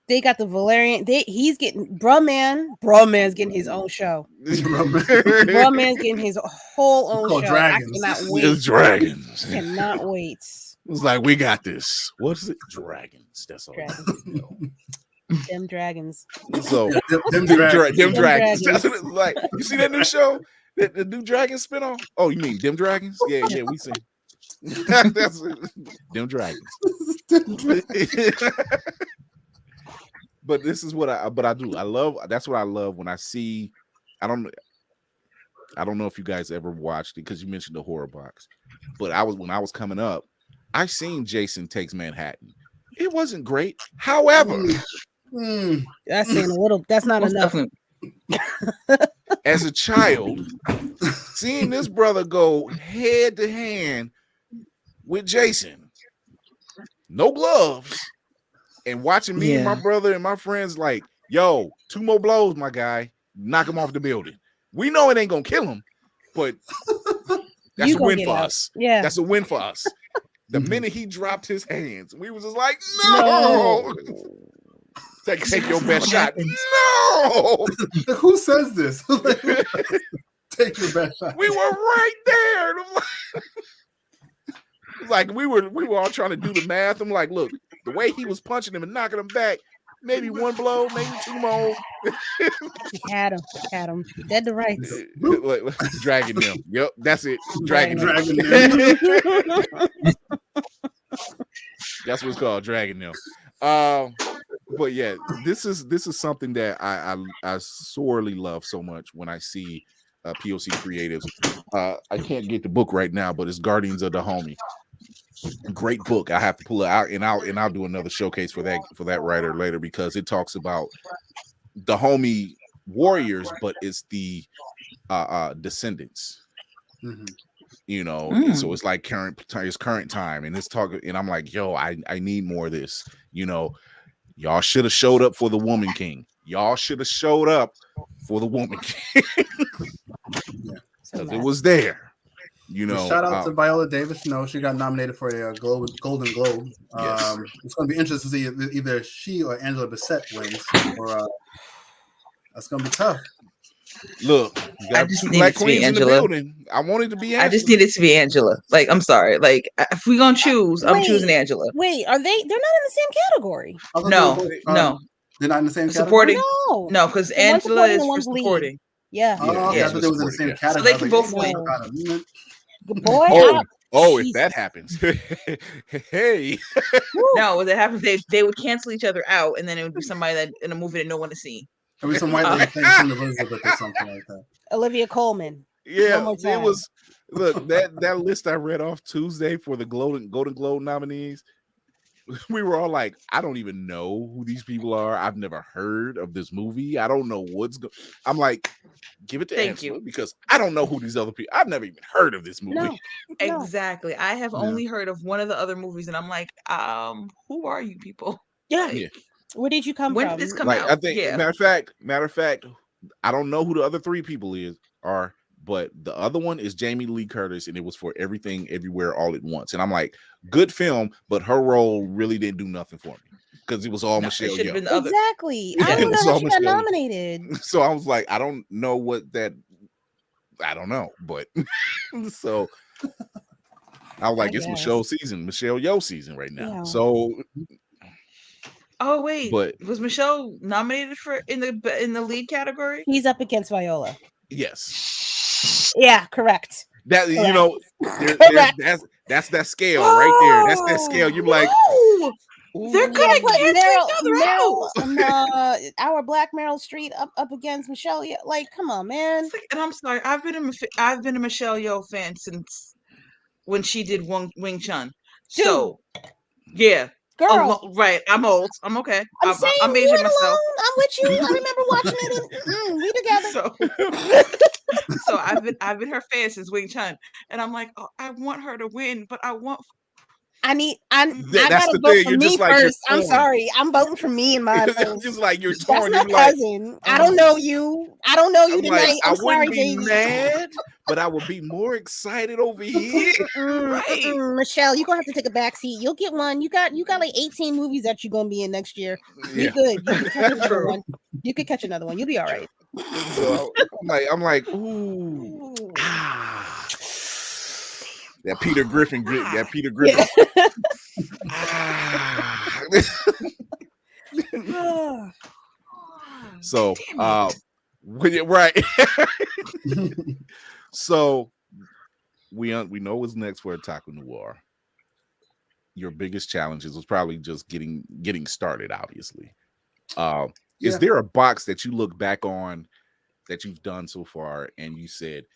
They got the Valerian. He's getting Man's getting his own show. Man's getting his whole own show. Dragons. I cannot wait. It's Dragons. Cannot wait. It's like, we got this. What is it? Dragons. That's all. Dragons. Them dragons. So them dragons. That's what it's like. You see that new show? The new Dragon spinoff? Oh, you mean them dragons? Yeah, we see. That's them dragons. But this is what I do. That's what I love when I see. I don't know if you guys ever watched it, because you mentioned the horror box. But when I was coming up, I seen Jason Takes Manhattan. It wasn't great. However, that's saying a little. That's not enough. As a child, seeing this brother go head to hand with Jason, no gloves, and watching me and my brother and my friends like, yo, 2 more blows, my guy, knock him off the building. We know it ain't gonna kill him, but that's a win for us. Yeah, that's a win for us. The minute he dropped his hands, we was just like, no. Take your best shot. No. Who says this? Take your best shot. We were right there. And I'm like we were all trying to do the math. I'm like, look, the way he was punching him and knocking him back, maybe one blow, maybe two more. Had him. Dead to rights. Dragging them. Yep, that's it. Dragging Dragging them. them. That's what's called, dragging them. But yeah, this is something that I sorely love so much when I see POC creatives. I can't get the book right now, but it's Guardians of the Homie. Great book. I have to pull it out and I'll do another showcase for that writer later, because it talks about the homie warriors, but it's the descendants. Mm-hmm. You know, so it's like current time, and it's talking, and I'm like, yo, I need more of this. You know, y'all should have showed up for the Woman King. Y'all should have showed up for the Woman King. Because it was there. You know, shout out to Viola Davis. No, she got nominated for a Golden Globe. Yes. It's going to be interesting to see if either she or Angela Bassett wins. Or that's going to be tough. Look, you got two black queens in the building. I wanted to be Angela. I just needed to be Angela. Like, I'm sorry. Like, if we're gonna choose, I'm choosing Angela. Wait, are they? They're not in the same category. No, no. They're not in the same supporting. Category? No, because Angela is for supporting. Yeah. Oh, okay. I thought they was in the same category. So they can both win. Boy, oh, if that happens. Hey. No, if that happens, they would cancel each other out, and then it would be somebody that in a movie that no one has seen. It was some white lady playing Elizabeth or something like that. Olivia Colman. Yeah, it was. Look, that list I read off Tuesday for the Golden Globe nominees. We were all like, I don't even know who these people are. I've never heard of this movie. I don't know what's going. I'm like, give it to Angela, because I don't know who these other people. I've never even heard of this movie. No. Exactly. I have only heard of one of the other movies, and I'm like, who are you people? Yeah. Where did you come when from? When did this come like, out? I think, matter of fact, I don't know who the other three people are, but the other one is Jamie Lee Curtis, and it was for Everything Everywhere All at Once. And I'm like, good film, but her role really didn't do nothing for me, because it was all Michelle Yeoh. Exactly. I don't know how she got nominated. So I was like, I don't know what that. I don't know, but so I was like, it's Michelle Yeoh season right now. Yeah. So. Oh wait, but was Michelle nominated for in the lead category? He's up against Viola. Yes. Yeah, correct. That correct. You know, that's that scale right there. That's that scale. You're like, they're gonna cancel each other out. Our Black Meryl Streep up against Michelle. Yeah, like, come on, man. And I'm sorry, I've been a Michelle Yeoh fan since when she did Wing Chun. Dude. So, yeah. Girl, right. I'm old. I'm okay. I'm aging myself. Alone. I'm with you. I remember watching it. And, we together. So I've been her fan since Wing Chun, and I'm like, oh, I want her to win, but I gotta vote for me first. I'm sorry. I'm voting for me and my vote. Just like you're torn. That's my cousin. I don't know you. I don't know you tonight. I wouldn't be mad, but I would be more excited over here. Michelle, you're gonna have to take a back seat. You'll get one. You got like 18 movies that you're gonna be in next year. You're good. You could catch another one. You'll be all right. So I'm like, ooh. That Peter Griffin. So, right. So we know what's next for Otaku Noir. Your biggest challenges was probably just getting started, obviously. Is there a box that you look back on that you've done so far and you said,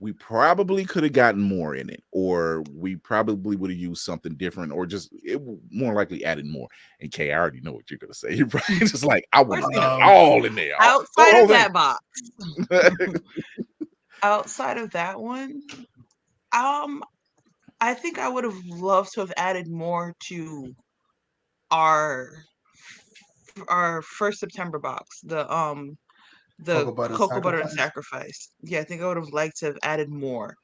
we probably could have gotten more in it, or we probably would have used something different, or just it more likely added more? And Kay, I already know what you're gonna say. You're probably just like, I want it all in there. Outside of that box. Outside of that one, I think I would have loved to have added more to our first September box. The cocoa butter and sacrifice. Yeah, I think I would have liked to have added more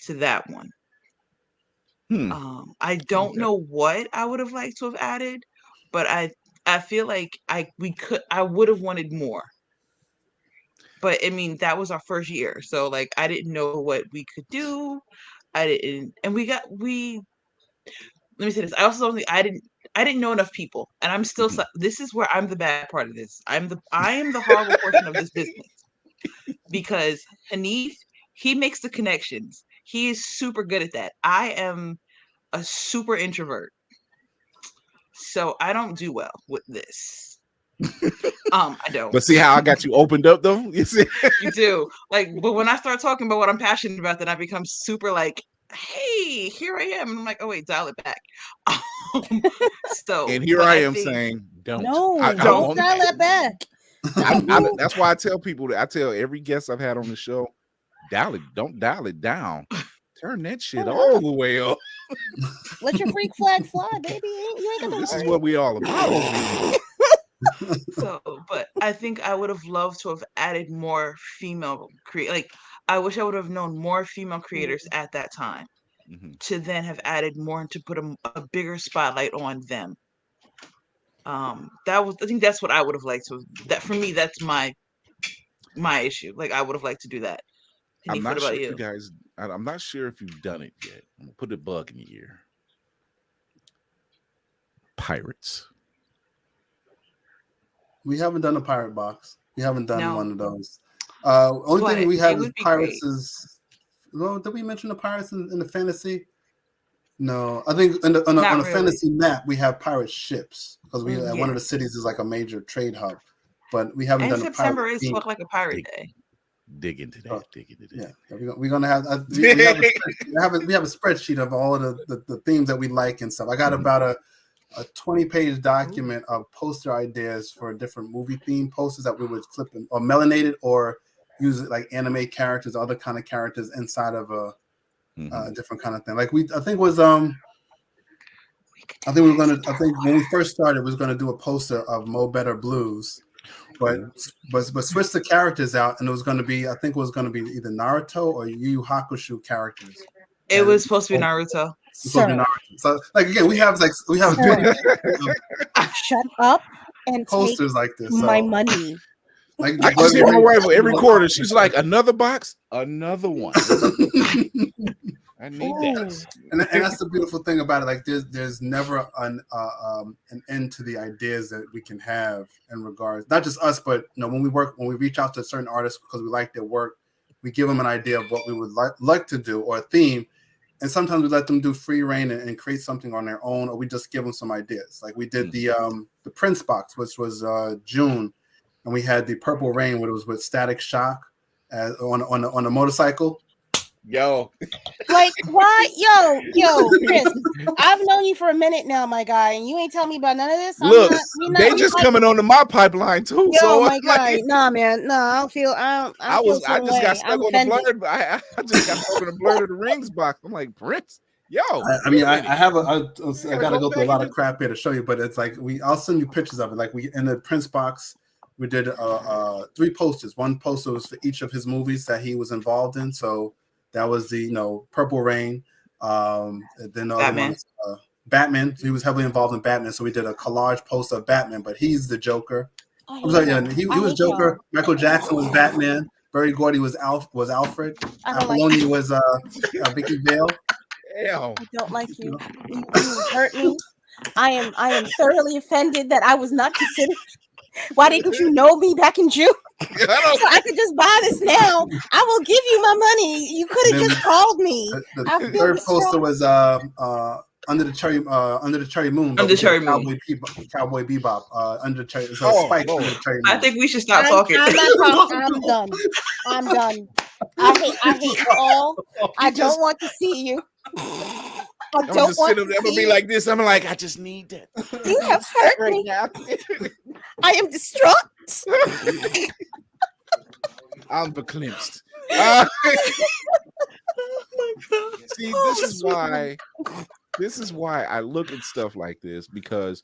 to that one. I don't know what I would have liked to have added, but I feel like I would have wanted more. but I mean, that was our first year, so like I didn't know what we could do. I didn't, and we. Let me say this. I also don't think I didn't know enough people, and I'm still. This is where I'm the bad part of this. I am the horrible portion of this business, because Hanif, he makes the connections. He is super good at that. I am a super introvert, so I don't do well with this. I don't. But see how I got you opened up though? You see? You do. Like, but when I start talking about what I'm passionate about, then I become super like, hey, here I am. And I'm like, oh wait, dial it back. So, and here but I am saying, don't. Don't dial that back. That's why I tell people that I tell every guest I've had on the show, don't dial it down. Turn that shit all the way up. Let your freak flag fly, baby. You ain't gonna This is what we all about. So, but I think I would have loved to have added more female like I wish I would have known more female creators at that time, to then have added more and to put a bigger spotlight on them. I think that's what I would have liked to. That for me, that's my issue. Like I would have liked to do that. I'm not sure if you guys. I'm not sure if you've done it yet. I'm gonna put a bug in your ear. Pirates. We haven't done a pirate box. We haven't done one of those. Only thing we have is pirates is. Well, did we mention the pirates in the fantasy? No, I think on the fantasy map we have pirate ships because we one of the cities is like a major trade hub, but we haven't done. September is look like a pirate day. Dig into that. Yeah, we're gonna have. We have a spreadsheet of all of the themes that we like and stuff. I got about a 20-page document of poster ideas for different movie theme posters that we would flip or melanated or use it like anime characters, other kind of characters inside of a different kind of thing. Like I think when we first started, we was gonna do a poster of Mo Better Blues, but switch the characters out, and it was gonna be either Naruto or Yu Yu Hakusho characters. It was supposed to be Naruto. Sir. So like again, we have shut up and posters take like this. my money. Like I can see my wife every quarter. She's like, another box, another one. I need that. And that's the beautiful thing about it. Like there's never an end to the ideas that we can have in regards, not just us, but when we reach out to certain artists because we like their work, we give them an idea of what we would like to do or a theme. And sometimes we let them do free reign and create something on their own, or we just give them some ideas. Like we did the Prince box, which was June, and we had the Purple Rain, which was with Static Shock on a motorcycle. Yo, like what? Yo, Chris, I've known you for a minute now, my guy, and you ain't telling me about none of this. Look, they just coming onto my pipeline too. Yo, so my guy, nah, man, I don't feel. I just got stuck on the Blerd. I just got stuck on the Blerd of the Rings box. I'm like, Prince, yo. I got to go through a lot of crap here to show you, but it's like I'll send you pictures of it. Like in the Prince box, we did 3 posters. One poster was for each of his movies that he was involved in. So. That was the Purple Rain. Then the other ones, Batman. He was heavily involved in Batman, so we did a collage poster of Batman. But he's the Joker. He was Joker. Michael Jackson was Batman. Berry Gordy was Alfred. Apollonia was Vicky Vale. I don't like you. You hurt me. I am thoroughly offended that I was not considered. Why didn't you know me back in June? So I could just buy this now. I will give you my money. You could have just called me. The third poster was Under the Cherry Moon. Under the Cherry Moon. Cowboy Bebop. Under the Cherry. So Spike under the Cherry Moon. I think we should stop talking. I'm done. I hate you all. I don't want to see you. I'm gonna be like this. I'm like, I just need that. You have hurt me. Now. I am distraught. I'm beclinched. See, this is why I look at stuff like this, because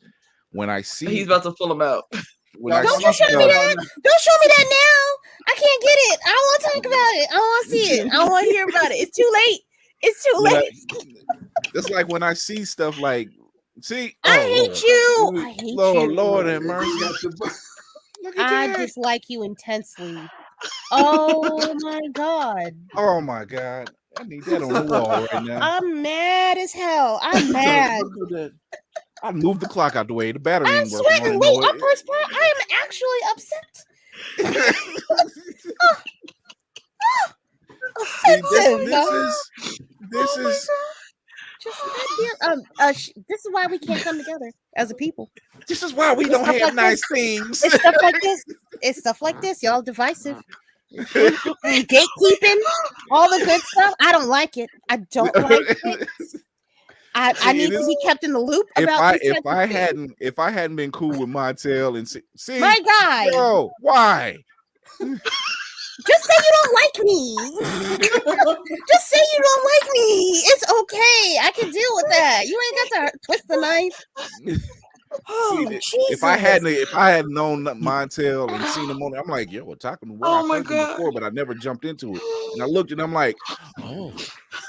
when I see he's about to pull them out. Don't you show me that. Don't show me that now. I can't get it. I don't want to talk about it. I don't want to see it. I don't want to hear about it. It's too late. It's too late. It's like when I see stuff like, I hate you. I hate you. Lord have mercy. I dislike you intensely. Oh my god. Oh my god. I need that on the wall right now. I'm mad as hell. I'm mad. I moved the clock out the way. The battery I'm ain't working. sweating. Wait, I'm perspiring. I am actually upset. This is just this is why we can't come together as a people. This is why we don't have nice things. It's stuff like this. It's stuff like this. Y'all divisive. Gatekeeping, all the good stuff. I don't like it. I don't like it. I need to be kept in the loop about if I hadn't been cool with Montel and see my guy. Yo, why? Just say you don't like me. Just say you don't like me. It's okay. I can deal with that. You ain't got to twist the knife. Oh, if I had known Montel and seen him on it, I'm like, yo, Otaku Noir. Oh my god! Before, but I never jumped into it. And I looked and I'm like, oh,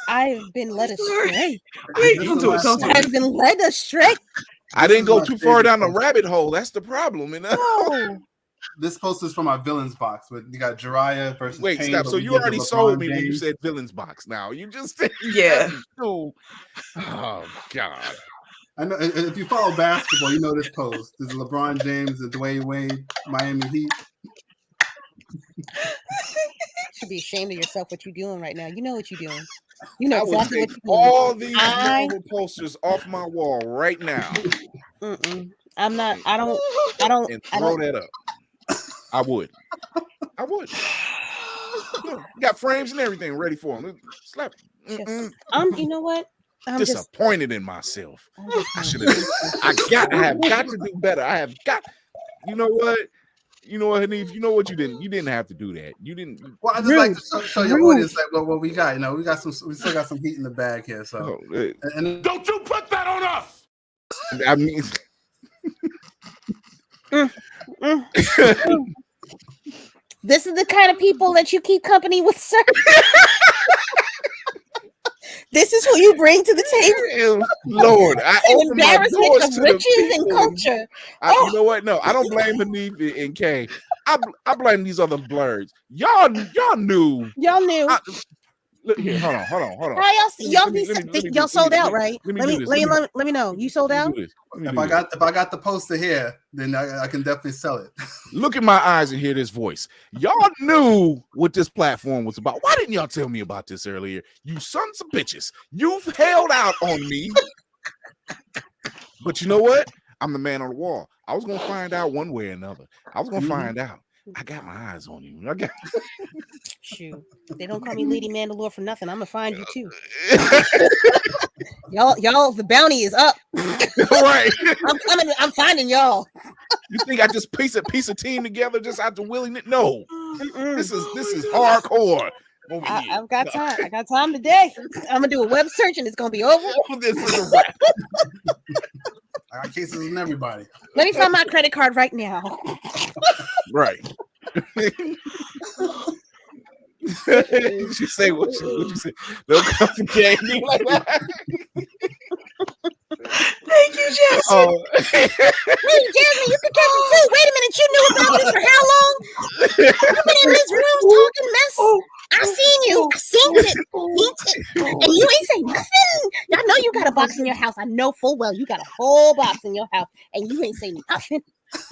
I've been led astray. Wait, don't do it. I've been led astray. I didn't go too far down the rabbit hole. That's the problem, you know. Oh. This post is from our villains box. But you got Jiraiya versus. Wait, Pain, stop. So you already sold me when you said villains box. Now you just said, yeah. Oh god. I know if you follow basketball, you know this post. This is LeBron James and Dwayne Wade, Miami Heat. You should be ashamed of yourself what you're doing right now. You know what you're doing. You know exactly what you're doing. All these Marvel posters off my wall right now. I'm not. I don't. And throw that up. I would. You got frames and everything ready for them. Slap. You know what? I'm disappointed in myself. I should have. I have got to do better. I have got. You know what? Hanif, you know what? You didn't have to do that. You didn't. Well, I just like to show your audience like what we got. You know, we still got some heat in the bag here. So, and don't you put that on us? I mean, this is the kind of people that you keep company with, sir. This is who you bring to the table. Lord, I open my doors of to riches and culture. You know what? No, I don't blame Hanif and Kay. I blame these other blerds. Y'all knew. Y'all knew. Look here, hold on. How y'all sold out, right? Let me know. You sold out? If I got the poster here, then I can definitely sell it. Look at my eyes and hear this voice. Y'all knew what this platform was about. Why didn't y'all tell me about this earlier? You sons of bitches. You've held out on me. But you know what? I'm the man on the wall. I was gonna find out one way or another. I was gonna find out. I got my eyes on you. Shoot. If they don't call me Lady Mandalore for nothing, I'm gonna find you too. y'all, the bounty is up. Right. I'm finding y'all. You think I just piece a team together just out the willing? No. This is hardcore. I've got time. I got time today. I'm gonna do a web search and it's gonna be over. This is a wrap. I got cases in everybody. Let me find my credit card right now. Right. She say what you say? They'll come to candy like that. Thank you, Jasmine. Hey, Jasmine, you can catch it too. Wait a minute, you knew about this for how long? You've been in this room talking mess. I seen you. I seen it. And you ain't saying nothing. I know you got a box in your house. I know full well you got a whole box in your house, and you ain't saying nothing.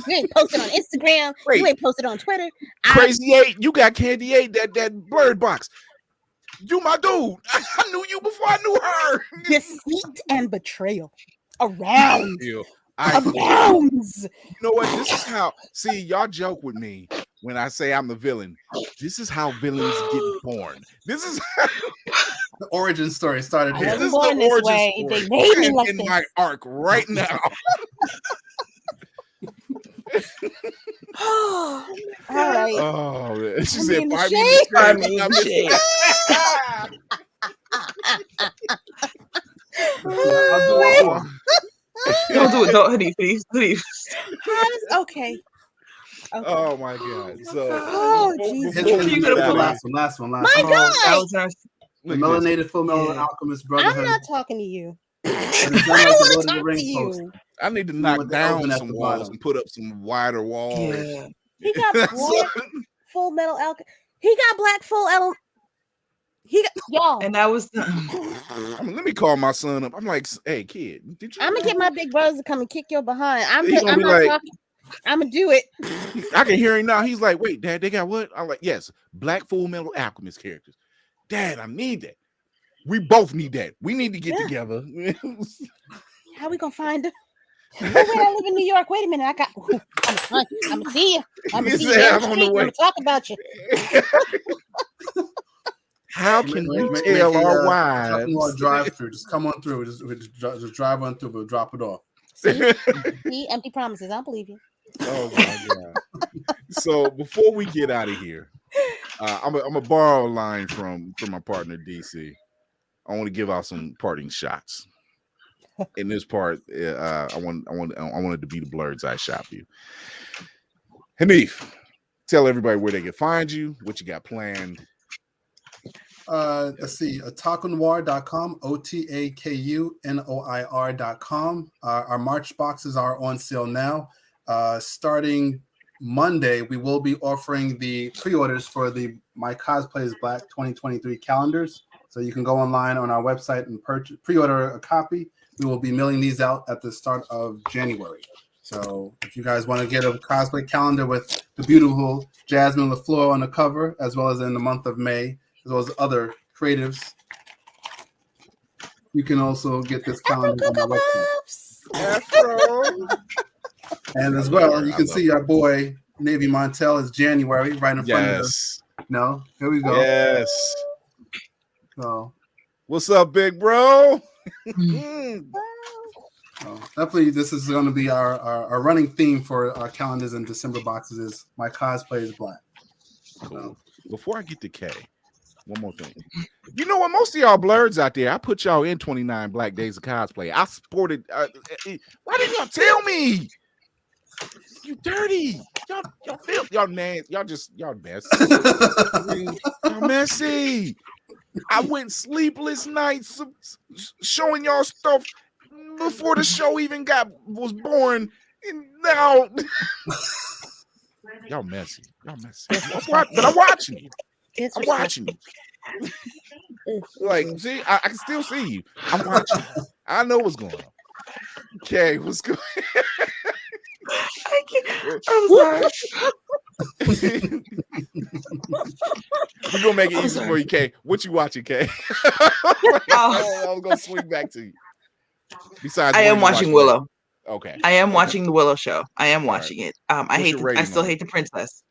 You ain't posted on Instagram. Wait. You ain't posted on Twitter. Crazy 8, you got Candy 8, that Blerd box. You my dude. I knew you before I knew her. Deceit and betrayal around. Arounds. You know what? This is how. See, y'all joke with me when I say I'm the villain. This is how villains get born. This is how the origin story started here. This is the origin story. They made me like in this. my arc right now. All right. Oh, man. She said, "Find me in the shade." Don't do it, don't, honey, please. Okay. Oh my God! So, Jesus. You could have put last one. My God! The melanated full metal alchemist brotherhood. I'm not talking to you. I don't want to talk to you. I need to knock down some walls and put up some wider walls. Yeah. He got bored. Full Metal Alchemist. He got Black Full Metal. He got y'all. And that was let me call my son up. I'm like, hey kid, did you? I'm gonna get my big brothers to come and kick your behind. I'm He gonna be not like- talking. I'm gonna do it. I can hear him now. He's like, wait, Dad, they got what? I'm like, yes, Black Full Metal Alchemist characters. Dad, I need that. We both need that. We need to get together. How we gonna find them? Oh, wait, I live in New York. Wait a minute. I'm gonna see you. I'm gonna He see you said, down I'm the on street. the I'm way. gonna talk about you. How can we Make tell a, our shopping mall wives? drive-through. Just come on through. Just drive on through. We'll drop it off. See, empty promises. I don't believe you. Oh my god! So before we get out of here, I'm gonna borrow a line from my partner DC. I want to give out some parting shots. In this part, I wanted to be the Blerd's eye shot for you. Hanif, tell everybody where they can find you, what you got planned. Let's see, otakunoir.com, OTAKUNOIR.com. Our March boxes are on sale now. Starting Monday, we will be offering the pre-orders for the My Cosplay is Black 2023 calendars. So you can go online on our website and pre-order a copy. We will be mailing these out at the start of January. So if you guys want to get a cosplay calendar with the beautiful Jasmine LaFleur on the cover, as well as in the month of May, as well as other creatives, you can also get this calendar on our website. And as well, you can see our boy Navy Montel is January right in front of us. No, here we go. Yes. So, what's up, big bro? Definitely, this is going to be our running theme for our calendars and December boxes. Is My Cosplay is Black. Cool. Before I get to K, one more thing. You know what? Most of y'all Blerds out there, I put y'all in 29 Black Days of Cosplay. I supported. Why didn't y'all tell me? You dirty. Y'all feel y'all nasty. Y'all messy. Y'all messy. I went sleepless nights showing y'all stuff before the show even was born, and now y'all messy. Y'all messy. But I'm watching you. I'm watching you. Like, see, I can still see you. I'm watching you. I know what's going on. Okay, what's going on? I'm sorry. We're gonna make it easy for you, Kay. What you watching, Kay? I was gonna swing back to you. Besides, I am watching Willow. Okay. I am watching the Willow show. I am watching it. I still hate the princess.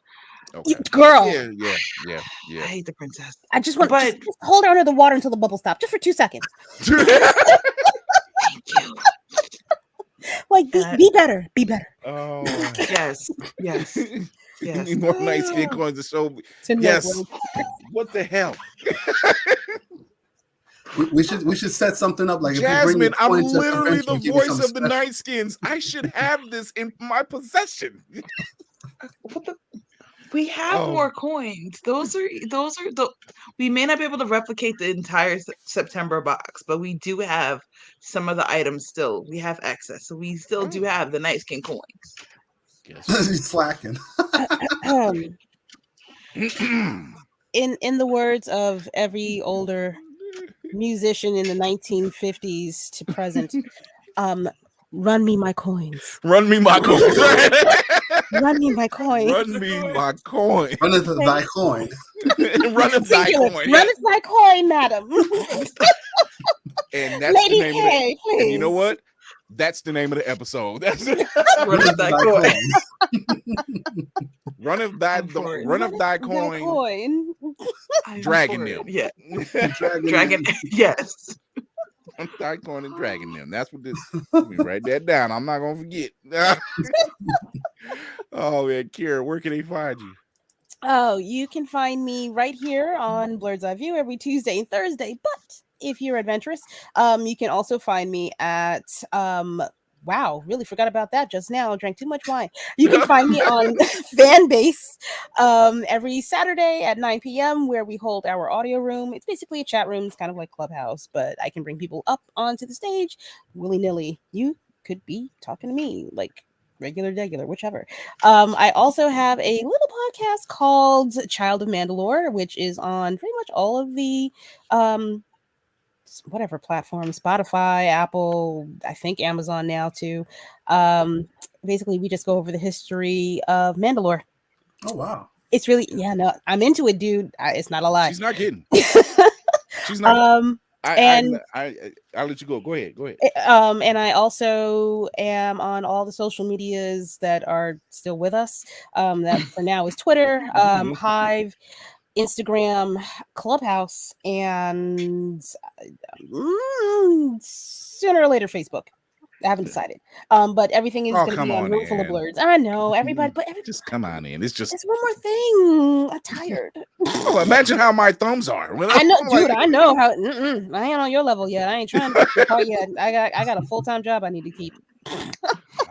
Okay. Girl. Yeah. I hate the princess. I just want to hold her under the water until the bubble stops, just for 2 seconds. Like, be better. Be better. Oh, yes. You need more night skin coins to show me. Yes. What the hell? We should set something up like Jasmine. If we bring I'm literally the voice of the night skins. I should have this in my possession. We have more coins. Those are the. We may not be able to replicate the entire September box, but we do have some of the items still. We have excess, so we still do have the night skin coins. He's slacking. In the words of every older musician in the 1950s to present, run me my coins. Run me my coins. Run me my coin. Run me my coin. Runneth thy coin. Runneth thy coin. Runneth thy coin, madam. And that's Lady the name K, of it. And you know what? That's the name of the episode. That's Runneth thy coin. Runneth thy coin. Dragging them. Yeah. Dragging. Yes. Thy coin and dragging them. That's what this. Let me write that down. I'm not gonna forget. Oh man, Kira, where can they find you? Oh, you can find me right here on Blerd's Eye View every Tuesday and Thursday. But if you're adventurous, you can also find me at wow, really forgot about that just now. Drank too much wine. You can find me on Fanbase every Saturday at 9 p.m. where we hold our audio room. It's basically a chat room. It's kind of like Clubhouse, but I can bring people up onto the stage willy-nilly. You could be talking to me like regular, whichever. I also have a little podcast called Child of Mandalore, which is on pretty much all of the whatever platform, Spotify, Apple, I think Amazon now too. Basically, we just go over the history of Mandalore. Oh wow, it's really no, I'm into it, dude. It's not a lie. She's not kidding. She's not. I'll let you go. Go ahead. And I also am on all the social medias that are still with us. That for now is Twitter, Hive, Instagram, Clubhouse, and sooner or later Facebook. I haven't decided. But everything is going to be on Roomful of Blerds. I know everybody, but just come on in. It's one more thing. I'm tired. Oh, imagine how my thumbs are. I know, dude. I know how. I ain't on your level yet. I ain't trying to get your part yet. I got a full-time job I need to keep.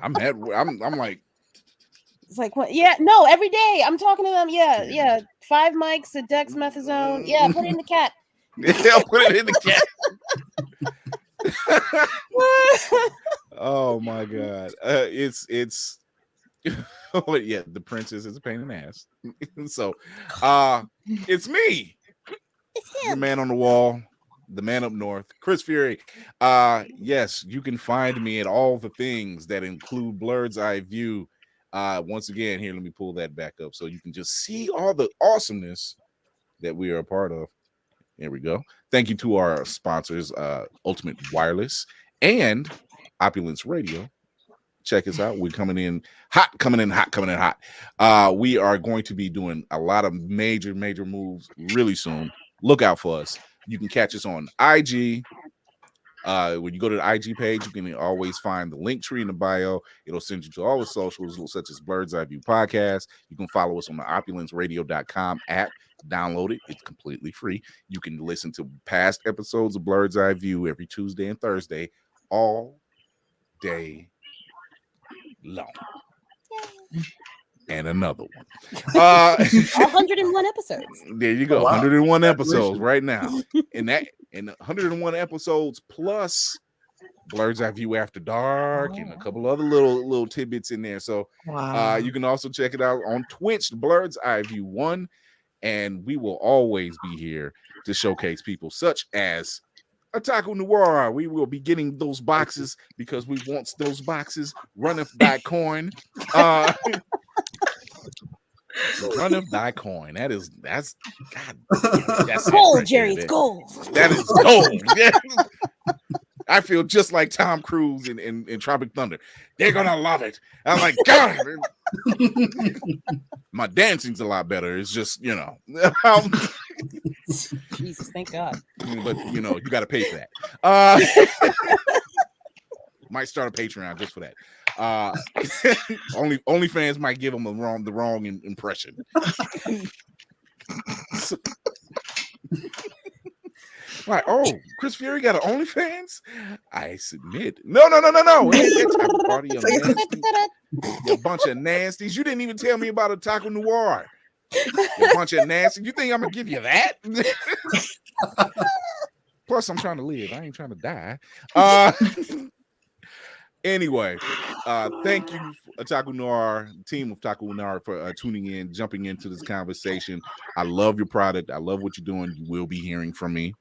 I'm like. It's like what? Yeah, no. Every day I'm talking to them. Yeah. 5 mics, a dexamethasone. Yeah, put it in the cat. Yeah, put it in the cat. Oh my god, it's oh yeah, the princess is a pain in the ass. So it's me, it's him, the man on the wall, the man up north, Chris Fury. Yes, you can find me at all the things that include Blerd's Eye View. Once again, here, let me pull that back up so you can just see all the awesomeness that we are a part of. There we go. Thank you to our sponsors, Ultimate Wireless and Opulence Radio. Check us out. We're coming in hot. We are going to be doing a lot of major moves really soon. Look out for us. You can catch us on IG. When you go to the IG page, you can always find the link tree in the bio. It'll send you to all the socials, such as Blerd's Eye View Podcast. You can follow us on the opulanceradio.com app. Download it. It's completely free. You can listen to past episodes of Blerd's Eye View every Tuesday and Thursday, all day long. And another one. 101 episodes. There you go. 101 episodes right now. And 101 episodes plus Blerd's Eye View After Dark and a couple other little tidbits in there. So you can also check it out on Twitch, Blerd's Eye View 1. And we will always be here to showcase people such as Otaku Noir. We will be getting those boxes because we want those boxes. Runneth thy coin. Runneth thy coin. That's God. That's gold, Jerry. It's gold. That is gold. Yeah. I feel just like Tom Cruise in Tropic Thunder. They're gonna love it. I'm like, God. My dancing's a lot better. It's just, Jesus, thank God. But you got to pay for that. Might start a Patreon just for that. OnlyFans might give them the wrong impression. Like, oh, Chris Fury got an OnlyFans? I submit. No. You bunch of nasties. You didn't even tell me about Otaku Noir. You bunch of nasties. You think I'm going to give you that? Plus, I'm trying to live. I ain't trying to die. Anyway, thank you, Otaku Noir, team of Otaku Noir, for tuning in, jumping into this conversation. I love your product. I love what you're doing. You will be hearing from me.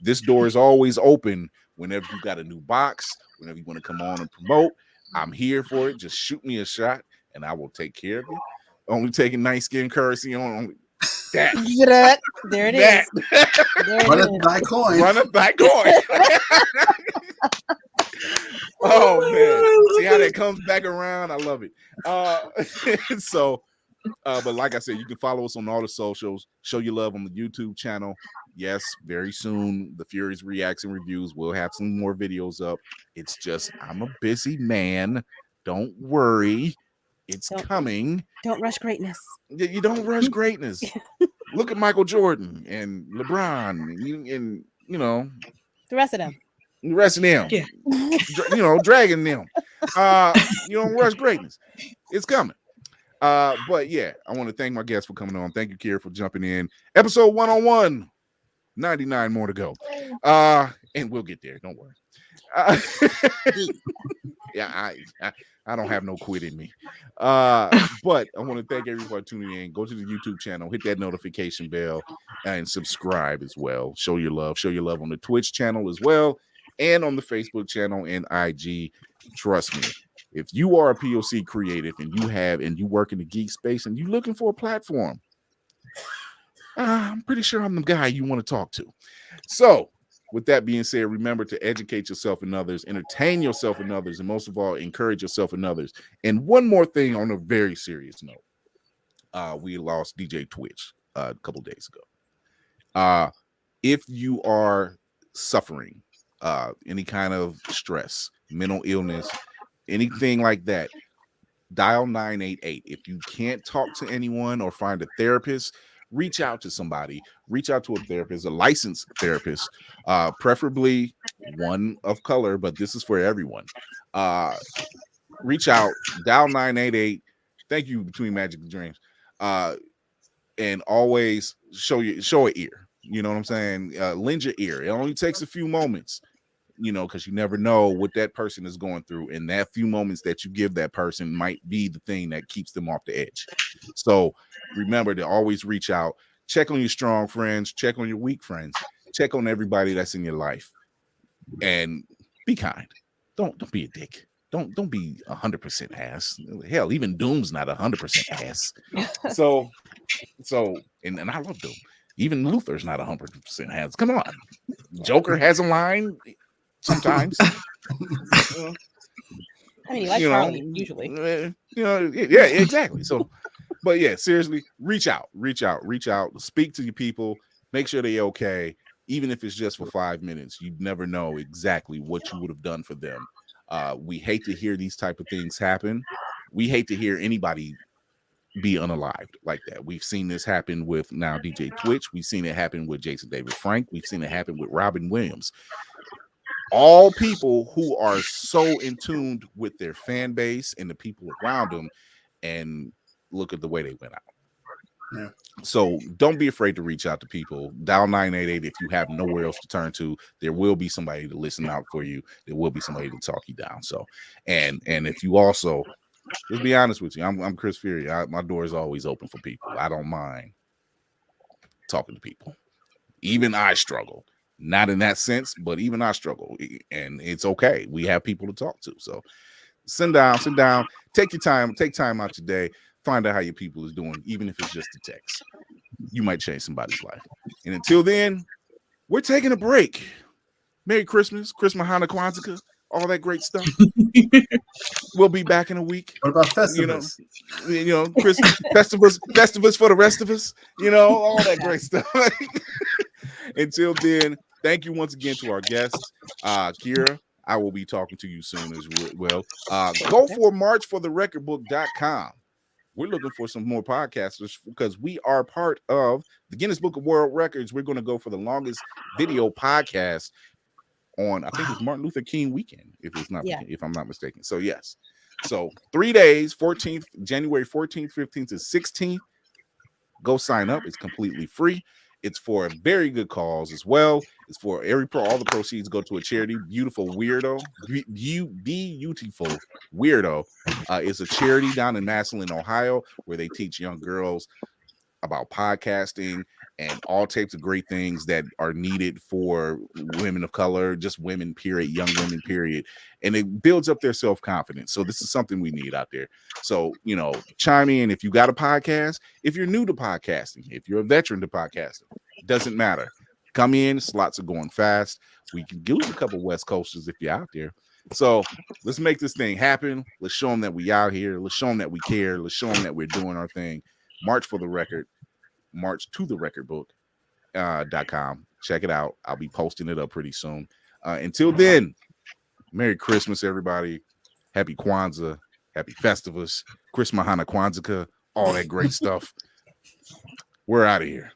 This door is always open whenever you got a new box, whenever you want to come on and promote. I'm here for it. Just shoot me a shot, and I will take care of you. Only taking nice skin currency on that. There it is. Run it by coin. Oh man, see how that comes back around? I love it. But like I said, you can follow us on all the socials. Show your love on the YouTube channel. Yes, very soon the Furies Reacts and Reviews will have some more videos up. It's just I'm a busy man. Don't worry, it's coming. Don't rush greatness. You don't rush greatness. Look at Michael Jordan and LeBron and the rest of them. The rest of them, dragging them. You don't rush greatness. It's coming. But yeah, I want to thank my guests for coming on. Thank you, Kira, for jumping in. Episode 101, 99 more to go. And we'll get there. Don't worry. Yeah, I I don't have no quit in me. But I want to thank everyone for tuning in. Go to the YouTube channel, hit that notification bell, and subscribe as well. Show your love. Show your love on the Twitch channel as well, and on the Facebook channel and IG. Trust me, if you are a POC creative and you work in the geek space and you're looking for a platform, I'm pretty sure I'm the guy you want to talk to. So, with that being said, remember to educate yourself and others, entertain yourself and others, and most of all, encourage yourself and others. And one more thing on a very serious note. We lost DJ Twitch a couple days ago. If you are suffering any kind of stress, mental illness, anything like that, dial 988. If you can't talk to anyone or find a therapist, reach out to somebody. Reach out to a therapist, a licensed therapist, preferably one of color, but this is for everyone. Reach out, dial 988. Thank you, Between Magic and Dreams. And always show an ear. You know what I'm saying? Lend your ear. It only takes a few moments, because you never know what that person is going through. And that few moments that you give that person might be the thing that keeps them off the edge. So remember to always reach out, check on your strong friends, check on your weak friends, check on everybody that's in your life, and be kind. Don't be a dick. Don't be 100% ass. Hell, even Doom's not 100% ass. So, and I love Doom. Even Luther's not 100% ass. Come on, Joker has a line sometimes. I mean, he likes Harley usually. Yeah, exactly. So, but yeah, seriously, reach out. Speak to your people. Make sure they're okay. Even if it's just for 5 minutes, you never know exactly what you would have done for them. We hate to hear these type of things happen. We hate to hear anybody be unalived like that. We've seen this happen with now DJ Twitch. We've seen it happen with Jason David Frank. We've seen it happen with Robin Williams. All people who are so in tune with their fan base and the people around them, and look at the way they went out. Yeah. So don't be afraid to reach out to people. Dial 988 if you have nowhere else to turn to. There will be somebody to listen out for you. There will be somebody to talk you down. So, and if you also, let's be honest with you, I'm Chris Fury. My door is always open for people. I don't mind talking to people. Even I struggle. Not in that sense, but even I struggle, and it's okay. We have people to talk to. So sit down, take time out your day, find out how your people is doing, even if it's just a text. You might change somebody's life. And until then, we're taking a break. Merry Christmas, Hanukkah, Kwanzaa, all that great stuff. We'll be back in a week. What about Festivus? Festivus for the rest of us. All that great stuff. Until then, thank you once again to our guests. Kira, I will be talking to you soon as well. Go for marchfortherecordbook.com. We're looking for some more podcasters because we are part of the Guinness Book of World Records. We're going to go for the longest video podcast on, I think it's Martin Luther King weekend, if I'm not mistaken. So yes. So 3 days, January 14th, 15th, and 16th. Go sign up. It's completely free. It's for a very good cause as well. It's for all the proceeds go to a charity. Beautiful Weirdo is a charity down in Massillon, Ohio, where they teach young girls about podcasting and all types of great things that are needed for women of color, just women, period, young women, period. And it builds up their self-confidence. So this is something we need out there. So, chime in if you got a podcast, if you're new to podcasting, if you're a veteran to podcasting, doesn't matter. Come in, slots are going fast. We can use a couple West Coasters if you're out there. So let's make this thing happen. Let's show them that we out here. Let's show them that we care. Let's show them that we're doing our thing. March for the record. March to the recordbook.com. Check it out. I'll be posting it up pretty soon. Until then, Merry Christmas, everybody. Happy Kwanzaa. Happy Festivus. Chris Mahana Kwanzaa. All that great stuff. We're out of here.